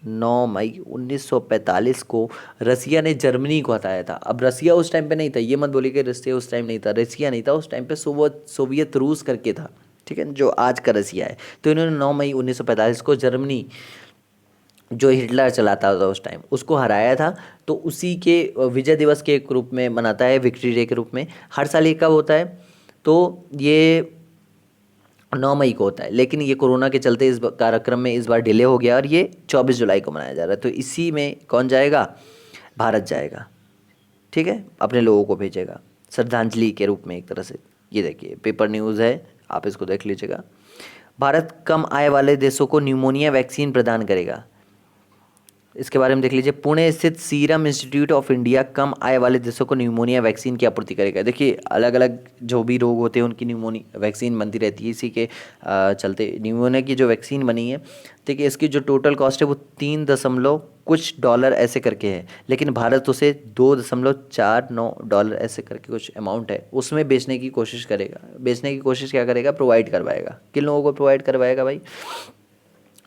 9 मई 1945 को रसिया ने जर्मनी को हटाया था। अब रसिया उस टाइम पे नहीं था, ये मत बोलिए कि रसिया उस टाइम नहीं था, रसिया नहीं था उस टाइम पे, सोवियत रूस करके था। ठीक है, जो आज का रसिया है। तो इन्होंने 9 मई 1945 को जर्मनी जो हिटलर चलाता था उस टाइम उसको हराया था। तो उसी के विजय दिवस के एक रूप में मनाता है, विक्ट्री डे के रूप में। हर साल ये कब होता है? तो ये 9 मई को होता है, लेकिन ये कोरोना के चलते इस कार्यक्रम में इस बार डिले हो गया और ये 24 जुलाई को मनाया जा रहा है। तो इसी में कौन जाएगा? भारत जाएगा, ठीक है, अपने लोगों को भेजेगा श्रद्धांजलि के रूप में एक तरह से। ये देखिए पेपर न्यूज़ है, आप इसको देख लीजिएगा। भारत कम आय वाले देशों को न्यूमोनिया वैक्सीन प्रदान करेगा, इसके बारे में देख लीजिए। पुणे स्थित सीरम इंस्टीट्यूट ऑफ इंडिया कम आय वाले देशों को न्यूमोनिया वैक्सीन की आपूर्ति करेगा। देखिए अलग अलग जो भी रोग होते हैं उनकी न्यूमोनिया वैक्सीन बनती रहती है, इसी के चलते न्यूमोनिया की जो वैक्सीन बनी है, देखिए इसकी जो टोटल कॉस्ट है वो 3 दशमलव कुछ डॉलर ऐसे करके है, लेकिन भारत उसे $2.49 ऐसे करके कुछ अमाउंट है उसमें बेचने की कोशिश करेगा। बेचने की कोशिश क्या करेगा? प्रोवाइड करवाएगा। किन लोगों को प्रोवाइड करवाएगा भाई?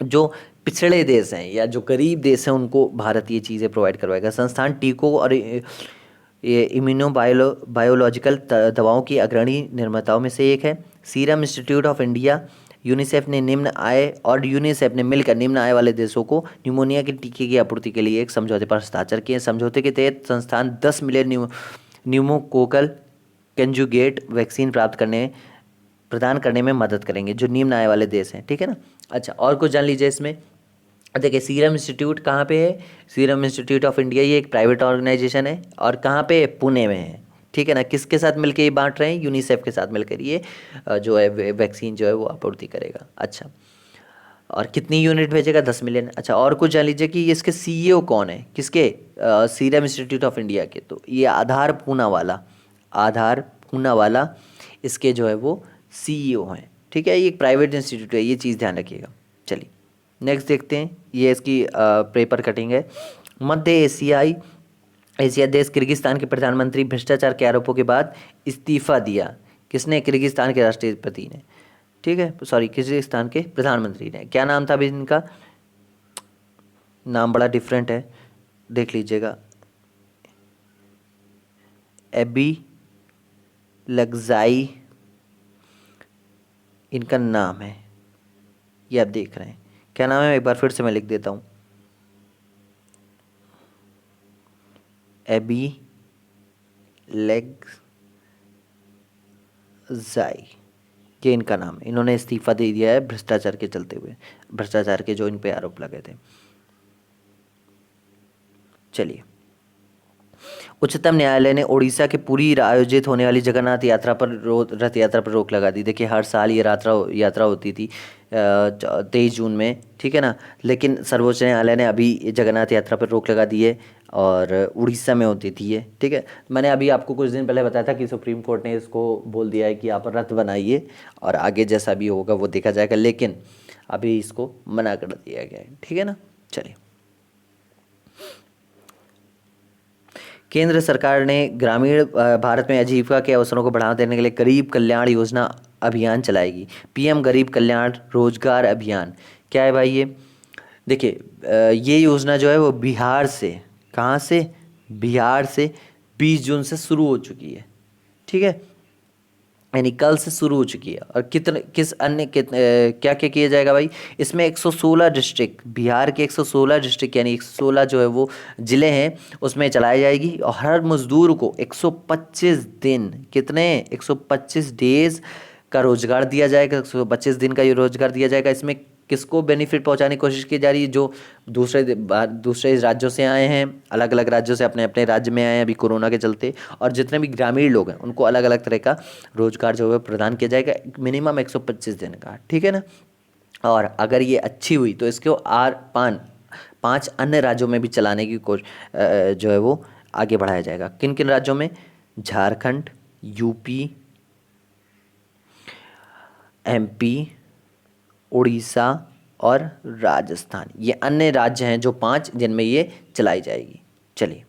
जो पिछड़े देश हैं या जो गरीब देश हैं उनको भारत ये चीज़ें प्रोवाइड करवाएगा। संस्थान टीकों और ये इम्यूनो बायोलॉजिकल दवाओं की अग्रणी निर्माताओं में से एक है। Serum institute of India UNICEF ने मिलकर निम्न आय वाले देशों को न्यूमोनिया के टीके की आपूर्ति के लिए एक समझौते पर हस्ताक्षर किए। समझौते के तहत संस्थान 10 मिलियन न्यूमोकोकल कंजुगेट वैक्सीन प्रदान करने में मदद करेंगे जो निम्न आय वाले देश हैं, ठीक है ना। अच्छा, और कुछ जान लीजिए इसमें। देखिए सीरम इंस्टीट्यूट कहाँ पे है? सीरम इंस्टीट्यूट ऑफ इंडिया ये एक प्राइवेट ऑर्गेनाइजेशन है और कहाँ पे? पुणे में है, ठीक है ना। किसके साथ मिलकर ये बांट रहे हैं? यूनिसेफ के साथ मिलकर ये जो है वैक्सीन जो है वो आपूर्ति करेगा। अच्छा, और कितनी यूनिट भेजेगा? 10 मिलियन। अच्छा, और कुछ जान लीजिए कि इसके सीईओ कौन है? किसके? सीरम इंस्टीट्यूट ऑफ इंडिया के। तो ये आधार पूना वाला इसके जो है वो सीईओ हैं, ठीक है। ये एक प्राइवेट इंस्टीट्यूट है, ये चीज़ ध्यान रखिएगा। चलिए नेक्स्ट देखते हैं, ये इसकी पेपर कटिंग है। मध्य एशिया देश किर्गिस्तान के प्रधानमंत्री भ्रष्टाचार के आरोपों के बाद इस्तीफा दिया। किसने? किर्गिस्तान के राष्ट्रपति ने, ठीक है, सॉरी किर्गिस्तान के प्रधानमंत्री ने। क्या नाम था अभी इनका? नाम बड़ा डिफरेंट है, देख लीजिएगा। एबी लगजाई इनका नाम है, ये आप देख रहे हैं। क्या नाम है? एक बार फिर से मैं लिख देता हूँ, एबी लगजाई, ये इनका नाम है। इन्होंने इस्तीफा दे दिया है भ्रष्टाचार के चलते हुए, भ्रष्टाचार के जो इन पे आरोप लगे थे। चलिए, उच्चतम न्यायालय ने ओडिशा के पुरी आयोजित होने वाली जगन्नाथ रथ यात्रा पर रोक लगा दी। देखिए हर साल ये यात्रा होती थी 23 जून में, ठीक है ना, लेकिन सर्वोच्च न्यायालय ने अभी जगन्नाथ यात्रा पर रोक लगा दी है और उड़ीसा में होती थी ये, ठीक है। मैंने अभी आपको कुछ दिन पहले बताया था कि सुप्रीम कोर्ट ने इसको बोल दिया है कि आप रथ बनाइए और आगे जैसा भी होगा वो देखा जाएगा, लेकिन अभी इसको मना कर दिया गया है, ठीक है ना। चलिए, केंद्र सरकार ने ग्रामीण भारत में आजीविका के अवसरों को बढ़ावा देने के लिए गरीब कल्याण योजना अभियान चलाएगी। पीएम गरीब कल्याण रोजगार अभियान क्या है भाई ये? देखिए ये योजना जो है वो बिहार से, कहाँ से? बिहार से 20 जून से शुरू हो चुकी है, ठीक है, यानी कल से शुरू हो चुकी है। और क्या क्या किया जाएगा भाई? इसमें 116 डिस्ट्रिक्ट, बिहार के 116 डिस्ट्रिक्ट यानी 116 जो है वो ज़िले हैं उसमें चलाई जाएगी और हर मजदूर को 125 दिन, कितने? 125 डेज का रोजगार दिया जाएगा, 125 दिन का ये रोजगार दिया जाएगा। इसमें किसको बेनिफिट पहुंचाने की कोशिश की जा रही है? जो दूसरे राज्यों से आए हैं, अलग अलग राज्यों से अपने अपने राज्य में आए हैं अभी कोरोना के चलते, और जितने भी ग्रामीण लोग हैं उनको अलग अलग तरह का रोजगार जो है प्रदान किया जाएगा, मिनिमम 125 दिन का, ठीक है ना। और अगर ये अच्छी हुई तो इसको 5 अन्य राज्यों में भी चलाने की कोशिश जो है वो आगे बढ़ाया जाएगा। किन किन राज्यों में? झारखंड, यूपी, एमपी, उड़ीसा और राजस्थान, ये अन्य राज्य हैं जो 5 जिनमें ये चलाई जाएगी। चलिए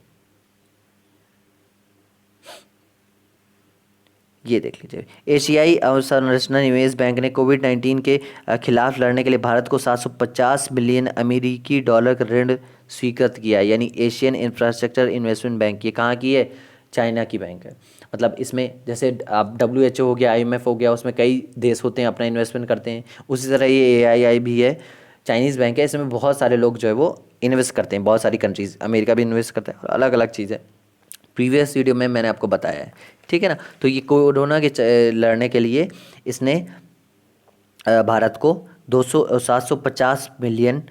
ये देख लीजिए। एशियाई अवसंरचना निवेश बैंक ने कोविड-19 के खिलाफ लड़ने के लिए भारत को 750 मिलियन $750 मिलियन का ऋण स्वीकृत किया, यानी एशियन इंफ्रास्ट्रक्चर इन्वेस्टमेंट बैंक। ये कहाँ की है? चाइना की बैंक है। मतलब इसमें जैसे आप WHO हो गया, IMF हो गया, उसमें कई देश होते हैं अपना इन्वेस्टमेंट करते हैं, उसी तरह ये AII भी है, चाइनीज़ बैंक है, इसमें बहुत सारे लोग जो है वो इन्वेस्ट करते हैं, बहुत सारी कंट्रीज़, अमेरिका भी इन्वेस्ट करता है, और अलग अलग चीज़ें प्रीवियस वीडियो में मैंने आपको बताया है, ठीक है ना। तो ये कोरोना के लड़ने के लिए इसने भारत को 750 मिलियन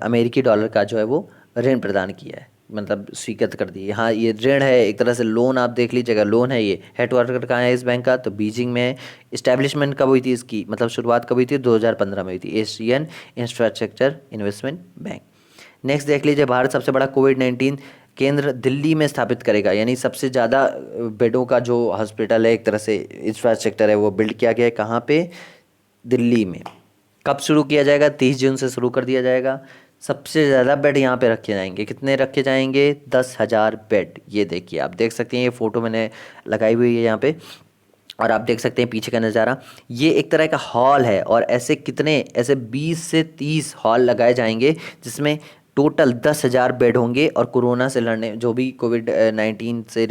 अमेरिकी डॉलर का जो है वो ऋण प्रदान किया है, मतलब स्वीकृत कर दी। हाँ, ये ऋण है, एक तरह से लोन आप देख लीजिएगा, लोन है। ये हेडक्वार्टर कहाँ है इस बैंक का, तो बीजिंग में है। इस्टेब्लिशमेंट कब हुई थी इसकी, मतलब शुरुआत कब हुई थी, 2015 में हुई थी, Asian infrastructure investment bank. Next देख लीजिए, भारत सबसे बड़ा कोविड-19 केंद्र दिल्ली में स्थापित करेगा, यानी सबसे ज़्यादा बेडों का जो हॉस्पिटल है, एक तरह से इंफ्रास्ट्रक्चर है, वो बिल्ड किया गया है कहाँ पे, दिल्ली में। कब शुरू किया जाएगा, 30 जून से शुरू कर दिया जाएगा। सबसे ज़्यादा बेड यहाँ पे रखे जाएंगे, कितने रखे जाएंगे, 10,000 बेड। ये देखिए, आप देख सकते हैं, ये फ़ोटो मैंने लगाई हुई है यहाँ पे, और आप देख सकते हैं पीछे का नज़ारा। ये एक तरह का हॉल है, और ऐसे 20 से 30 हॉल लगाए जाएंगे, जिसमें टोटल 10,000 बेड होंगे, और कोरोना से लड़ने जो भी कोविड-19 से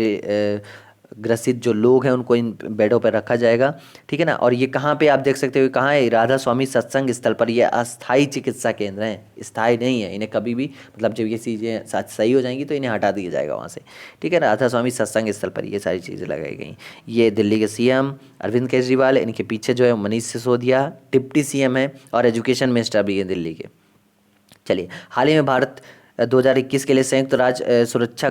ग्रसित जो लोग हैं उनको इन बेडों पर रखा जाएगा, ठीक है ना। और ये कहाँ पे आप देख सकते हो, कहाँ है, राधा स्वामी सत्संग स्थल पर। ये अस्थाई चिकित्सा केंद्र हैं, स्थायी नहीं है, इन्हें कभी भी, मतलब जब ये चीज़ें सही हो जाएंगी तो इन्हें हटा दिया जाएगा वहाँ से, ठीक है। राधा स्वामी सत्संग स्थल पर ये सारी चीज़ें लगाई गई। ये दिल्ली के CM अरविंद केजरीवाल, इनके पीछे जो है मनीष सिसोदिया डिप्टी CM है, और एजुकेशन मिनिस्टर भी है दिल्ली के। चलिए, हाल ही में भारत 2021 के लिए संयुक्त राज्य सुरक्षा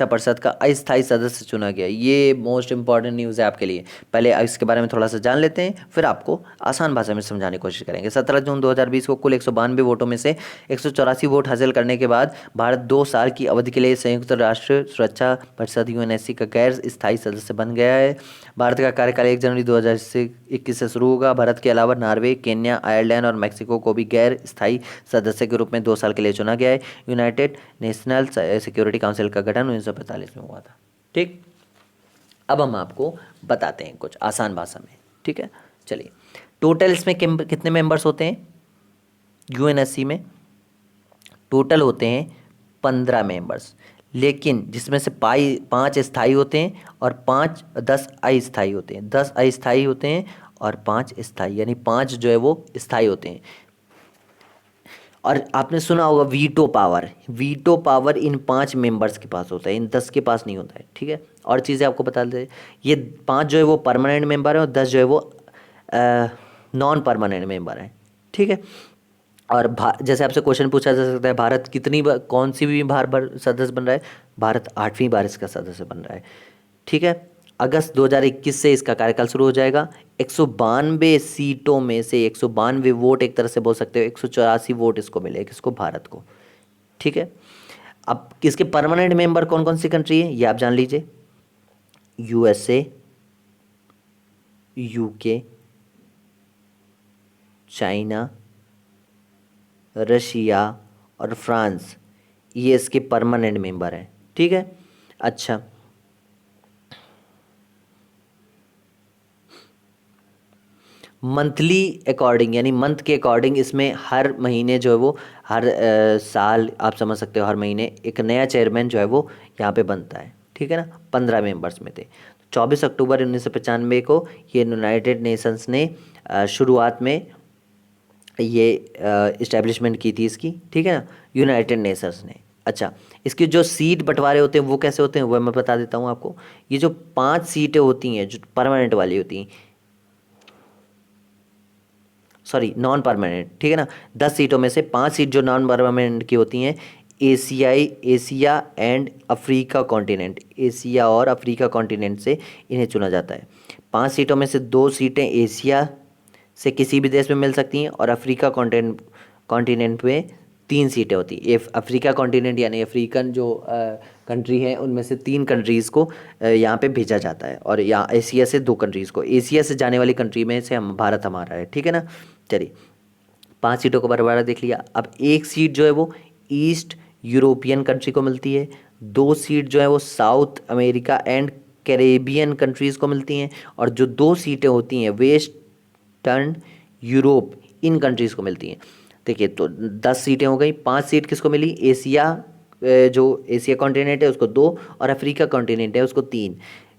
परिषद का अस्थायी सदस्य चुना गया। ये मोस्ट इंपॉर्टेंट न्यूज़ है आपके लिए। पहले इसके बारे में थोड़ा सा जान लेते हैं, फिर आपको आसान भाषा में समझाने की कोशिश करेंगे। 17 जून 2020 को कुल 192 वोटों में से 184 वोट हासिल करने के बाद भारत 2 साल की अवधि के लिए संयुक्त राष्ट्र सुरक्षा परिषद UNSC का गैर स्थायी सदस्य बन गया है। भारत का कार्यकाल 1 जनवरी 2021 से शुरू होगा। भारत के अलावा नॉर्वे, केन्या, आयरलैंड और मैक्सिको को भी गैर स्थायी सदस्य के रूप में 2 साल के लिए चुना गया है। यूनाइटेड नेशनल सिक्योरिटी काउंसिल का गठन 1945 में हुआ था, ठीक। अब हम आपको बताते हैं कुछ आसान भाषा में, ठीक है। चलिए, टोटल इसमें कितने मेंबर्स होते हैं UNSC में, टोटल होते हैं 15 मेंबर्स, लेकिन जिसमें से 5 स्थायी होते हैं और 10 अस्थायी होते हैं, 10 अस्थायी होते हैं और 5 स्थायी, यानी 5 जो है वो स्थायी होते हैं। और आपने सुना होगा वीटो पावर इन 5 मेंबर्स के पास होता है, इन 10 के पास नहीं होता है, ठीक है। और चीज़ें आपको बता देते हैं, ये 5 जो है वो परमानेंट मेंबर है, और 10 जो है वो नॉन परमानेंट मेंबर है, ठीक है। और जैसे आपसे क्वेश्चन पूछा जा सकता है, भारत कौन सी भी बार सदस्य बन रहा है, भारत 8वीं बार इसका सदस्य बन रहा है, ठीक है। अगस्त 2021 से इसका कार्यकाल शुरू हो जाएगा। 192 सीटों में से 192 वोट, एक तरह से बोल सकते हो 184 वोट इसको मिले, किसको, भारत को, ठीक है। अब किसके परमानेंट मेंबर कौन कौन सी कंट्री है ये आप जान लीजिए, USA, UK, चाइना, रशिया और फ्रांस, ये इसके परमानेंट मेंबर हैं, ठीक है। अच्छा, मंथली अकॉर्डिंग, यानी मंथ के अकॉर्डिंग इसमें हर महीने जो है वो, हर साल आप समझ सकते हो, हर महीने एक नया चेयरमैन जो है वो यहाँ पे बनता है, ठीक है ना। 15 मेंबर्स में थे। 24 अक्टूबर 1995 को ये यूनाइटेड नेशंस ने शुरुआत में ये इस्टेब्लिशमेंट की थी इसकी, ठीक है ना, यूनाइटेड नेशंस ने। अच्छा, इसके जो सीट बंटवारे होते हैं वो कैसे होते हैं, वो मैं बता देता हूँ आपको। ये जो 5 सीटें होती हैं जो परमानेंट वाली होती हैं, सॉरी नॉन परमानेंट, ठीक है ना, 10 सीटों में से 5 सीट जो नॉन परमानेंट की होती हैं, Asia and Africa continent, Asia और अफ्रीका कॉन्टिनेंट से इन्हें चुना जाता है। 5 सीटों में से 2 सीटें एशिया से किसी भी देश में मिल सकती हैं, और अफ्रीका कॉन्टिनेंट में 3 सीटें होती हैं। अफ्रीका कॉन्टिनेंट यानी अफ्रीकन जो कंट्री है, उनमें से 3 कंट्रीज़ को यहाँ पे भेजा जाता है, और यहाँ एशिया से 2 कंट्रीज़ को, एशिया से जाने वाली कंट्री में से भारत हमारा है, ठीक है ना। चलिए, 5 सीटों का बंटवारा देख लिया। अब 1 सीट जो है वो ईस्ट यूरोपियन कंट्री को मिलती है, 2 सीट जो है वो south America and Caribbean countries को मिलती हैं, और जो 2 सीटें होती हैं वेस्टर्न यूरोप, इन कंट्रीज़ को मिलती हैं। देखिए, तो 10 सीटें हो गई, 5 सीट किसको मिली, एशिया जो एशिया कॉन्टिनेंट है उसको 2 और अफ्रीका कॉन्टिनेंट है उसको 3।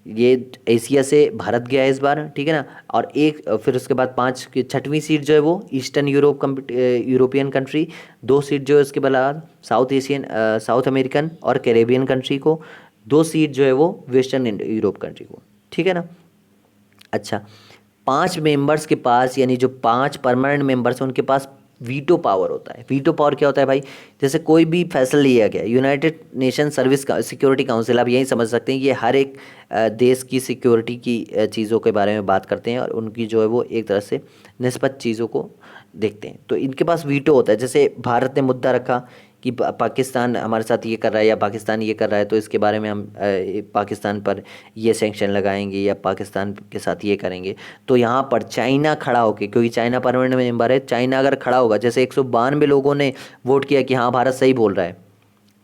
ये एशिया से भारत गया है इस बार, ठीक है ना। और एक फिर उसके बाद 5 की 6वीं सीट जो है वो ईस्टर्न यूरोपियन कंट्री, 2 सीट जो है उसके बाद साउथ अमेरिकन और कैरेबियन कंट्री को, 2 सीट जो है वो वेस्टर्न यूरोप कंट्री को, ठीक है ना। अच्छा, 5 मेंबर्स के पास, यानी जो 5 परमानेंट मेंबर्स हैं उनके पास वीटो पावर होता है। वीटो पावर क्या होता है भाई? जैसे कोई भी फैसला लिया गया, यूनाइटेड नेशन सिक्योरिटी काउंसिल, आप यही समझ सकते हैं ये हर एक देश की सिक्योरिटी की चीज़ों के बारे में बात करते हैं और उनकी जो है वो एक तरह से निष्पक्ष चीज़ों को देखते हैं। तो इनके पास वीटो होता है। जैसे भारत ने मुद्दा रखा कि पाकिस्तान हमारे साथ ये कर रहा है या पाकिस्तान ये कर रहा है, तो इसके बारे में हम पाकिस्तान पर ये सैंक्शन लगाएंगे या पाकिस्तान के साथ ये करेंगे। तो यहाँ पर चाइना खड़ा होके, क्योंकि चाइना परमानेंट मेंबर है, चाइना अगर खड़ा होगा, जैसे 192 लोगों ने वोट किया कि हाँ भारत सही बोल रहा है,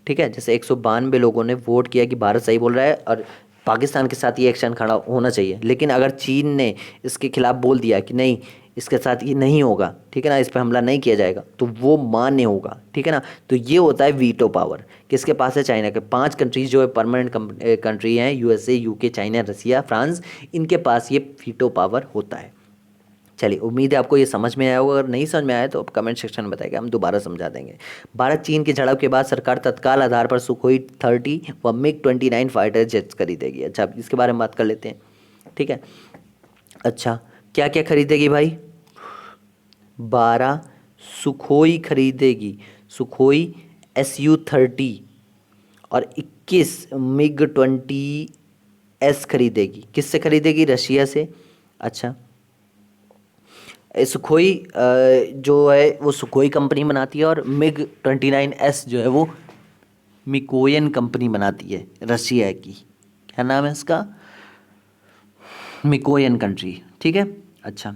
ठीक है, जैसे 192 लोगों ने वोट किया कि भारत सही बोल रहा है और पाकिस्तान के साथ ये एक्शन खड़ा होना चाहिए, लेकिन अगर चीन ने इसके खिलाफ बोल दिया कि नहीं इसके साथ ये नहीं होगा, ठीक है ना, इस पर हमला नहीं किया जाएगा, तो वो मान्य होगा, ठीक है ना। तो ये होता है वीटो पावर। किसके पास है? चाइना के। 5 कंट्रीज जो है परमानेंट कंट्री हैं, यूएसए, यूके, चाइना, रसिया, फ्रांस, इनके पास ये वीटो पावर होता है। चलिए, उम्मीद है आपको ये समझ में आया होगा। अगर नहीं समझ में आया तो आप कमेंट सेक्शन में बताइएगा, हम दोबारा समझा देंगे। भारत चीन की झड़प के बाद सरकार तत्काल आधार पर सुखोई 30 व मिग-29 फाइटर जेट्स खरीदेगी। अच्छा, इसके बारे में बात कर लेते हैं, ठीक है। अच्छा, क्या क्या खरीदेगी भाई? 12 सुखोई खरीदेगी, सुखोई SU-30, और 21 मिग-20S खरीदेगी। किससे खरीदेगी? रशिया से। अच्छा, सुखोई जो है वो सुखोई कंपनी बनाती है और मिग-29S जो है वो मिकोयन कंपनी बनाती है रशिया की। क्या नाम है इसका? मिकोयन कंट्री, ठीक है। अच्छा,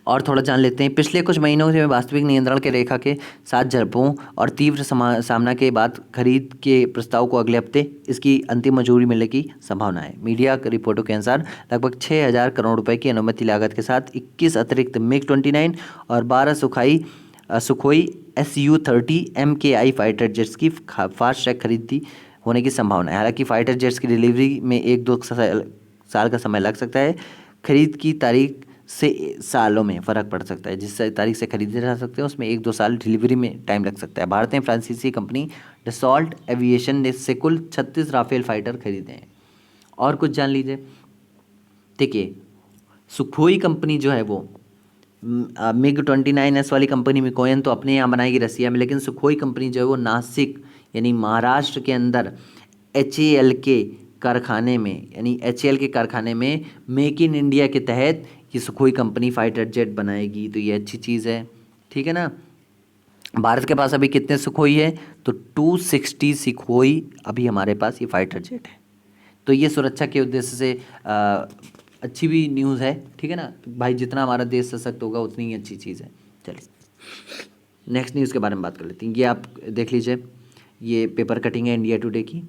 और थोड़ा जान लेते हैं। पिछले कुछ महीनों से वास्तविक नियंत्रण के रेखा के साथ झड़पों और तीव्र सामना के बाद खरीद के प्रस्ताव को अगले हफ्ते इसकी अंतिम मंजूरी मिलने की संभावना है। मीडिया रिपोर्टों के अनुसार लगभग 6,000 करोड़ रुपए की अनुमति लागत के साथ 21 अतिरिक्त मिग-29 और 12 Sukhoi SU-30 MKI fighter jets की फास्ट ट्रैक खरीदी होने की संभावना है। हालांकि फाइटर जेट्स की डिलीवरी में 1-2 साल का समय लग सकता है। खरीद की तारीख से सालों में फ़र्क पड़ सकता है। जिस तारीख से खरीदे जा सकते हैं उसमें 1-2 साल डिलीवरी में टाइम लग सकता है। भारत ने फ्रांसीसी कंपनी डसॉल्ट एविएशन ने से कुल 36 राफेल फाइटर खरीदे हैं। और कुछ जान लीजिए। देखिए, सुखोई कंपनी जो है वो मिग-29S वाली कंपनी मिकोयन तो अपने यहाँ बनाएगी रसिया में, लेकिन सुखोई कंपनी जो है वो नासिक यानी महाराष्ट्र के अंदर HAL के कारखाने में, यानी HAL के कारखाने में मेक इन इंडिया के तहत ये सुखोई कंपनी फाइटर जेट बनाएगी। तो ये अच्छी चीज़ है, ठीक है ना। भारत के पास अभी कितने सुखोई है? तो 260 सुखोई अभी हमारे पास ये फाइटर जेट है। तो ये सुरक्षा के उद्देश्य से अच्छी भी न्यूज़ है, ठीक है ना भाई। जितना हमारा देश सशक्त होगा उतनी ही अच्छी चीज़ है। चलिए, नेक्स्ट न्यूज़ के बारे में बात कर लेते हैं। ये आप देख लीजिए, ये पेपर कटिंग है इंडिया टुडे की।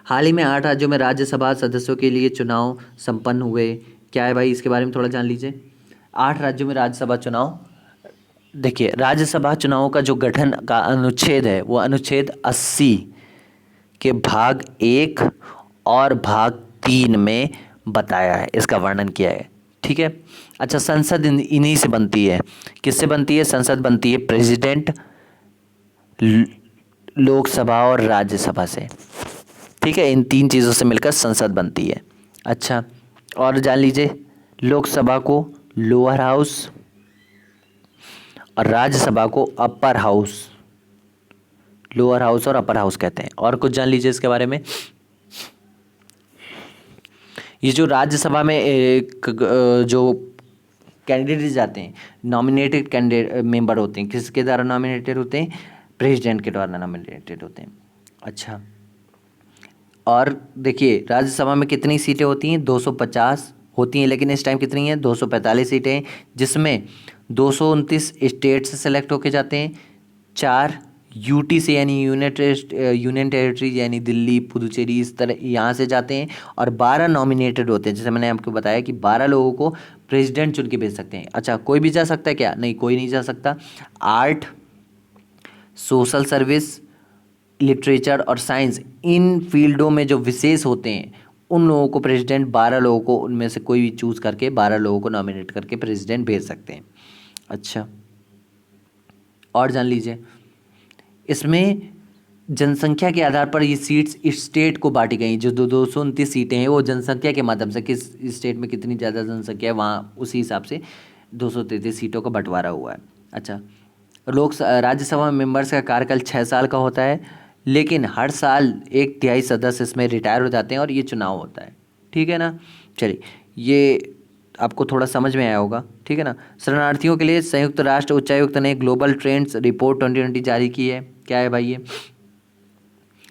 हाल ही में 8 राज्यों में राज्यसभा सदस्यों के लिए चुनाव संपन्न हुए। क्या है भाई, इसके बारे में थोड़ा जान लीजिए। 8 राज्यों में राज्यसभा चुनाव। देखिए, राज्यसभा चुनावों का जो गठन का अनुच्छेद है वो अनुच्छेद 80 के भाग 1 और भाग 3 में बताया है, इसका वर्णन किया है, ठीक है। अच्छा, संसद इन्हीं से बनती है। किससे बनती है? संसद बनती है प्रेसिडेंट, लोकसभा और राज्यसभा से, ठीक है। इन 3 चीज़ों से मिलकर संसद बनती है। अच्छा, और जान लीजिए, लोकसभा को लोअर हाउस और राज्यसभा को अपर हाउस, लोअर हाउस और अपर हाउस कहते हैं। और कुछ जान लीजिए इसके बारे में। ये जो राज्यसभा में जो कैंडिडेट जाते हैं, नॉमिनेटेड कैंडिडेट मेंबर होते हैं, किसके द्वारा नॉमिनेटेड होते हैं? प्रेसिडेंट के द्वारा नॉमिनेटेड होते हैं। अच्छा, और देखिए, राज्यसभा में कितनी सीटें होती हैं? 250 होती हैं, लेकिन इस टाइम कितनी हैं? 245 सीटें हैं, जिसमें 229 स्टेट से सेलेक्ट होके जाते हैं, 4 यूटी से यानी यूनियन टेरिटरी यानी दिल्ली, पुदुचेरी, इस तरह यहाँ से जाते हैं, और 12 नॉमिनेटेड होते हैं। जैसे मैंने आपको बताया कि 12 लोगों को प्रेसिडेंट चुन के भेज सकते हैं। अच्छा, कोई भी जा सकता है क्या? नहीं, कोई नहीं जा सकता। 8 सोशल सर्विस, लिटरेचर और साइंस, इन फील्डों में जो विशेष होते हैं उन लोगों को प्रेसिडेंट 12 लोगों को उनमें से कोई भी चूज़ करके 12 लोगों को नॉमिनेट करके प्रेसिडेंट भेज सकते हैं। अच्छा, और जान लीजिए, इसमें जनसंख्या के आधार पर ये सीट्स स्टेट को बांटी गई। जो 229 सीटें हैं वो जनसंख्या के माध्यम से, किस स्टेट में कितनी ज़्यादा जनसंख्या है वहाँ उसी हिसाब से 233 सीटों का बंटवारा हुआ है। अच्छा, राज्यसभा मेंबर्स का कार्यकाल 6 साल का होता है, लेकिन हर साल 1/3 सदस्य इसमें रिटायर हो जाते हैं और ये चुनाव होता है। ठीक है ना। चलिए, ये आपको थोड़ा समझ में आया होगा। ठीक है ना। शरणार्थियों के लिए संयुक्त राष्ट्र उच्चायुक्त ने ग्लोबल ट्रेंड्स रिपोर्ट 2020 जारी की है। क्या है भाई ये?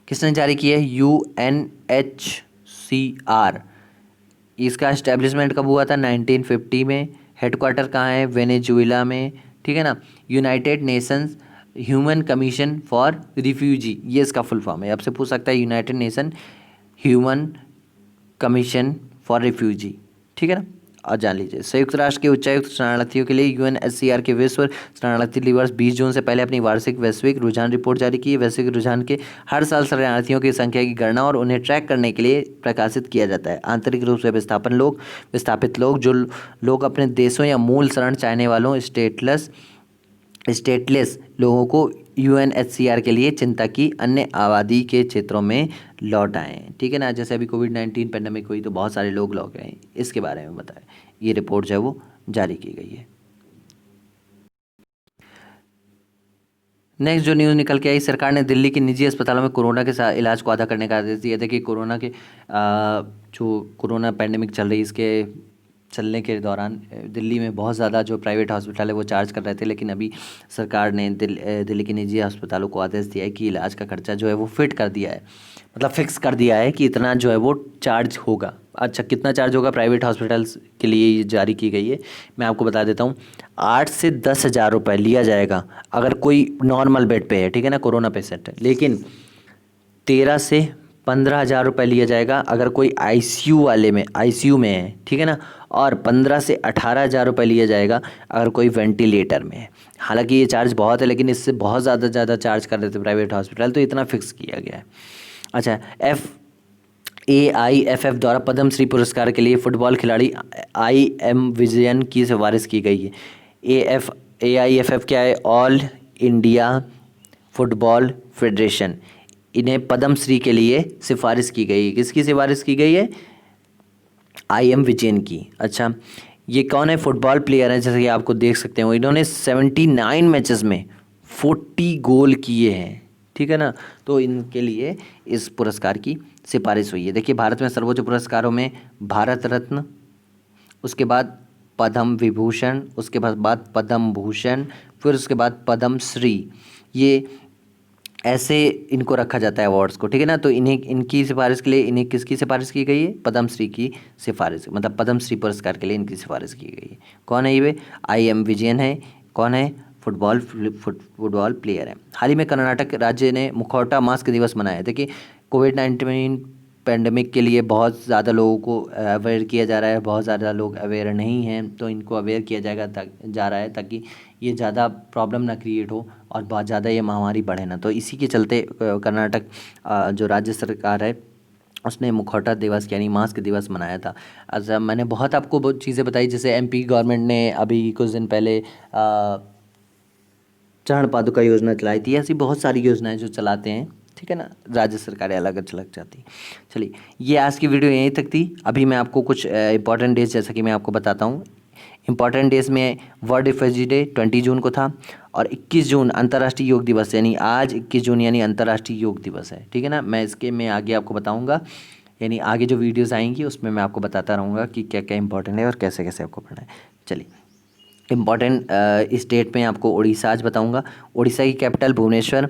किसने जारी की है? UNHCR। इसका एस्टेब्लिशमेंट कब हुआ था? 1950 में। हेडक्वार्टर कहाँ है? वेनेजुएला में। ठीक है ना। United Nations human commission for refugee, ये इसका फुल फॉर्म है। आपसे पूछ सकता है United nation human commission for refugee. ठीक है ना। और जान लीजिए, संयुक्त राष्ट्र के उच्चायुक्त शरणार्थियों के लिए UNHCR के विश्व शरणार्थी दिवस 20 जून से पहले अपनी वार्षिक वैश्विक रुझान रिपोर्ट जारी की है। वैश्विक रुझान के हर साल शरणार्थियों की संख्या की गणना और उन्हें ट्रैक करने के लिए प्रकाशित किया जाता है। आंतरिक रूप से विस्थापित लोग, जो लोग अपने देशों या मूल शरण चाहने वालों स्टेटलेस लोगों को UNHCR के लिए चिंता की अन्य आबादी के क्षेत्रों में लौट आए हैं। ठीक है ना। जैसे अभी कोविड-19 पेंडेमिक हुई तो बहुत सारे लोग लौट गए, इसके बारे में बताएं। ये रिपोर्ट जो है वो जारी की गई है। नेक्स्ट जो न्यूज़ निकल के आई, सरकार ने दिल्ली के निजी अस्पतालों में कोरोना के साथ इलाज को आधा करने का आदेश दिया था कि जो कोरोना पेंडेमिक चल रही है इसके चलने के दौरान दिल्ली में बहुत ज़्यादा जो प्राइवेट हॉस्पिटल है वो चार्ज कर रहे थे, लेकिन अभी सरकार ने दिल्ली के निजी अस्पतालों को आदेश दिया है कि इलाज का खर्चा जो है वो फिट कर दिया है, मतलब फिक्स कर दिया है कि इतना जो है वो चार्ज होगा। अच्छा, कितना चार्ज होगा प्राइवेट हॉस्पिटल्स के लिए ये जारी की गई है, मैं आपको बता देता हूँ। 8 से 10 हज़ार रुपये लिया जाएगा अगर कोई नॉर्मल बेड पे है, ठीक है ना, कोरोना पेशेंट है। लेकिन 13 से 15 हज़ार रुपये लिया जाएगा अगर कोई आईसीयू में है, ठीक है ना। और 15 से 18 हज़ार रुपये लिया जाएगा अगर कोई वेंटिलेटर में है। हालांकि ये चार्ज बहुत है, लेकिन इससे बहुत ज़्यादा चार्ज कर रहे थे प्राइवेट हॉस्पिटल, तो इतना फिक्स किया गया है। अच्छा, AIFF द्वारा पद्मश्री पुरस्कार के लिए फुटबॉल खिलाड़ी IM विजयन की सिफारिश की गई है। AIFF क्या है? All India football federation. इन्हें पद्मश्री के लिए सिफारिश की गई है। किसकी सिफारिश की गई है? IM विजयन की। अच्छा, ये कौन है? फुटबॉल प्लेयर हैं, जैसे कि आपको देख सकते हो। इन्होंने 79 मैचेस में 40 गोल किए हैं, ठीक है ना। तो इनके लिए इस पुरस्कार की सिफारिश हुई है। देखिए, भारत में सर्वोच्च पुरस्कारों में भारत रत्न, उसके बाद पद्म विभूषण, उसके बाद पद्म भूषण, फिर उसके बाद पद्मश्री, ये ऐसे इनको रखा जाता है अवार्ड्स को, ठीक है ना। तो इनकी सिफारिश के लिए इन्हें किसकी सिफारिश की गई है? पद्मश्री की सिफारिश, मतलब पद्मश्री पुरस्कार के लिए इनकी सिफारिश की गई है। कौन है ये? IM विजयन है। कौन है? फुटबॉल प्लेयर है। हाल ही में कर्नाटक राज्य ने मुखौटा मास्क दिवस मनाया। देखिए, कोविड-19 पेंडेमिक के लिए बहुत ज़्यादा लोगों को अवेयर किया जा रहा है, बहुत ज़्यादा लोग अवेयर नहीं हैं, तो इनको अवेयर किया जा रहा है ताकि ये ज़्यादा प्रॉब्लम ना क्रिएट हो और बहुत ज़्यादा ये महामारी बढ़े ना। तो इसी के चलते कर्नाटक जो राज्य सरकार है उसने मुखौटा दिवस यानी मास्क दिवस मनाया था। अच्छा, मैंने बहुत आपको बहुत चीज़ें बताई, जैसे MP गवर्नमेंट ने अभी कुछ दिन पहले चरण पादुका योजना चलाई थी। ऐसी बहुत सारी योजनाएं जो चलाते हैं, ठीक है ना, राज्य सरकारें अलग अलग जाती। चलिए, ये आज की वीडियो यहीं तक थी। अभी मैं आपको कुछ इंपॉर्टेंट डेज, जैसा कि मैं आपको बताता हूँ। इंपॉर्टेंट डेज में वर्ल्ड रिफ्यूजी डे 20 जून को था, और 21 जून अंतर्राष्ट्रीय योग दिवस, यानी आज 21 जून यानी अंतर्राष्ट्रीय योग दिवस है, ठीक है ना। मैं आगे आपको बताऊँगा, यानी आगे जो वीडियोज़ आएंगी उसमें मैं आपको बताता रहूँगा कि क्या क्या इंपॉर्टेंट है और कैसे कैसे आपको पढ़ना है। चलिए, इम्पॉर्टेंट स्टेट में आपको उड़ीसा आज बताऊंगा। उड़ीसा की capital Bhubaneswar.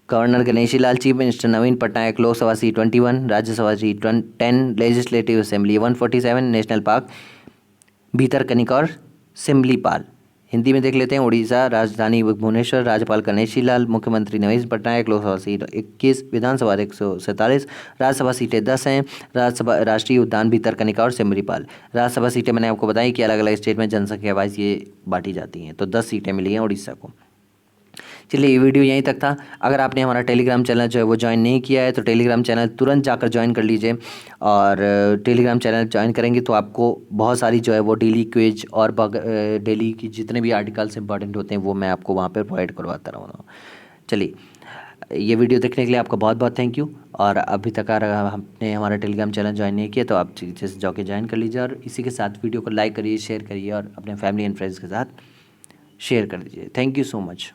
Governor Ganeshi Lal, chief minister Naveen Patnaik. Lok Sabha seat 21, Rajya Sabha seat 10, legislative assembly 147, national park Bhitarkanika और सिमलीपाल। हिंदी में देख लेते हैं। उड़ीसा, राजधानी भुवनेश्वर, राज्यपाल गणेशी लाल, मुख्यमंत्री नवीन पटनायक। लोकसभा सीट 21, विधानसभा 147, राज्यसभा सीटें 10 हैं। राष्ट्रीय उद्यान भीतरकनिका और सिमलीपाल। राज्यसभा सीटें मैंने आपको बताई कि अलग अलग स्टेट में जनसंख्या वाइज ये बांटी जाती हैं, तो 10 सीटें मिली हैं उड़ीसा को। चलिए ये वीडियो यहीं तक था। अगर आपने हमारा टेलीग्राम चैनल जो है वो ज्वाइन नहीं किया है तो टेलीग्राम चैनल तुरंत जाकर ज्वाइन कर लीजिए। और टेलीग्राम चैनल ज्वाइन करेंगे तो आपको बहुत सारी जो है वो डेली क्विज और डेली की जितने भी आर्टिकल्स इंपॉर्टेंट होते हैं वो मैं आपको वहाँ पर प्रोवाइड करवाता रहूँगा। चलिए ये वीडियो देखने के लिए आपका बहुत बहुत थैंक यू। और अभी तक अगर आपने हमारा टेलीग्राम चैनल ज्वाइन नहीं किया तो आप जैसे जाके ज्वाइन कर लीजिए और इसी के साथ वीडियो को लाइक करिए, शेयर करिए और अपने फैमिली एंड फ्रेंड्स के साथ शेयर कर दीजिए। Thank you so much.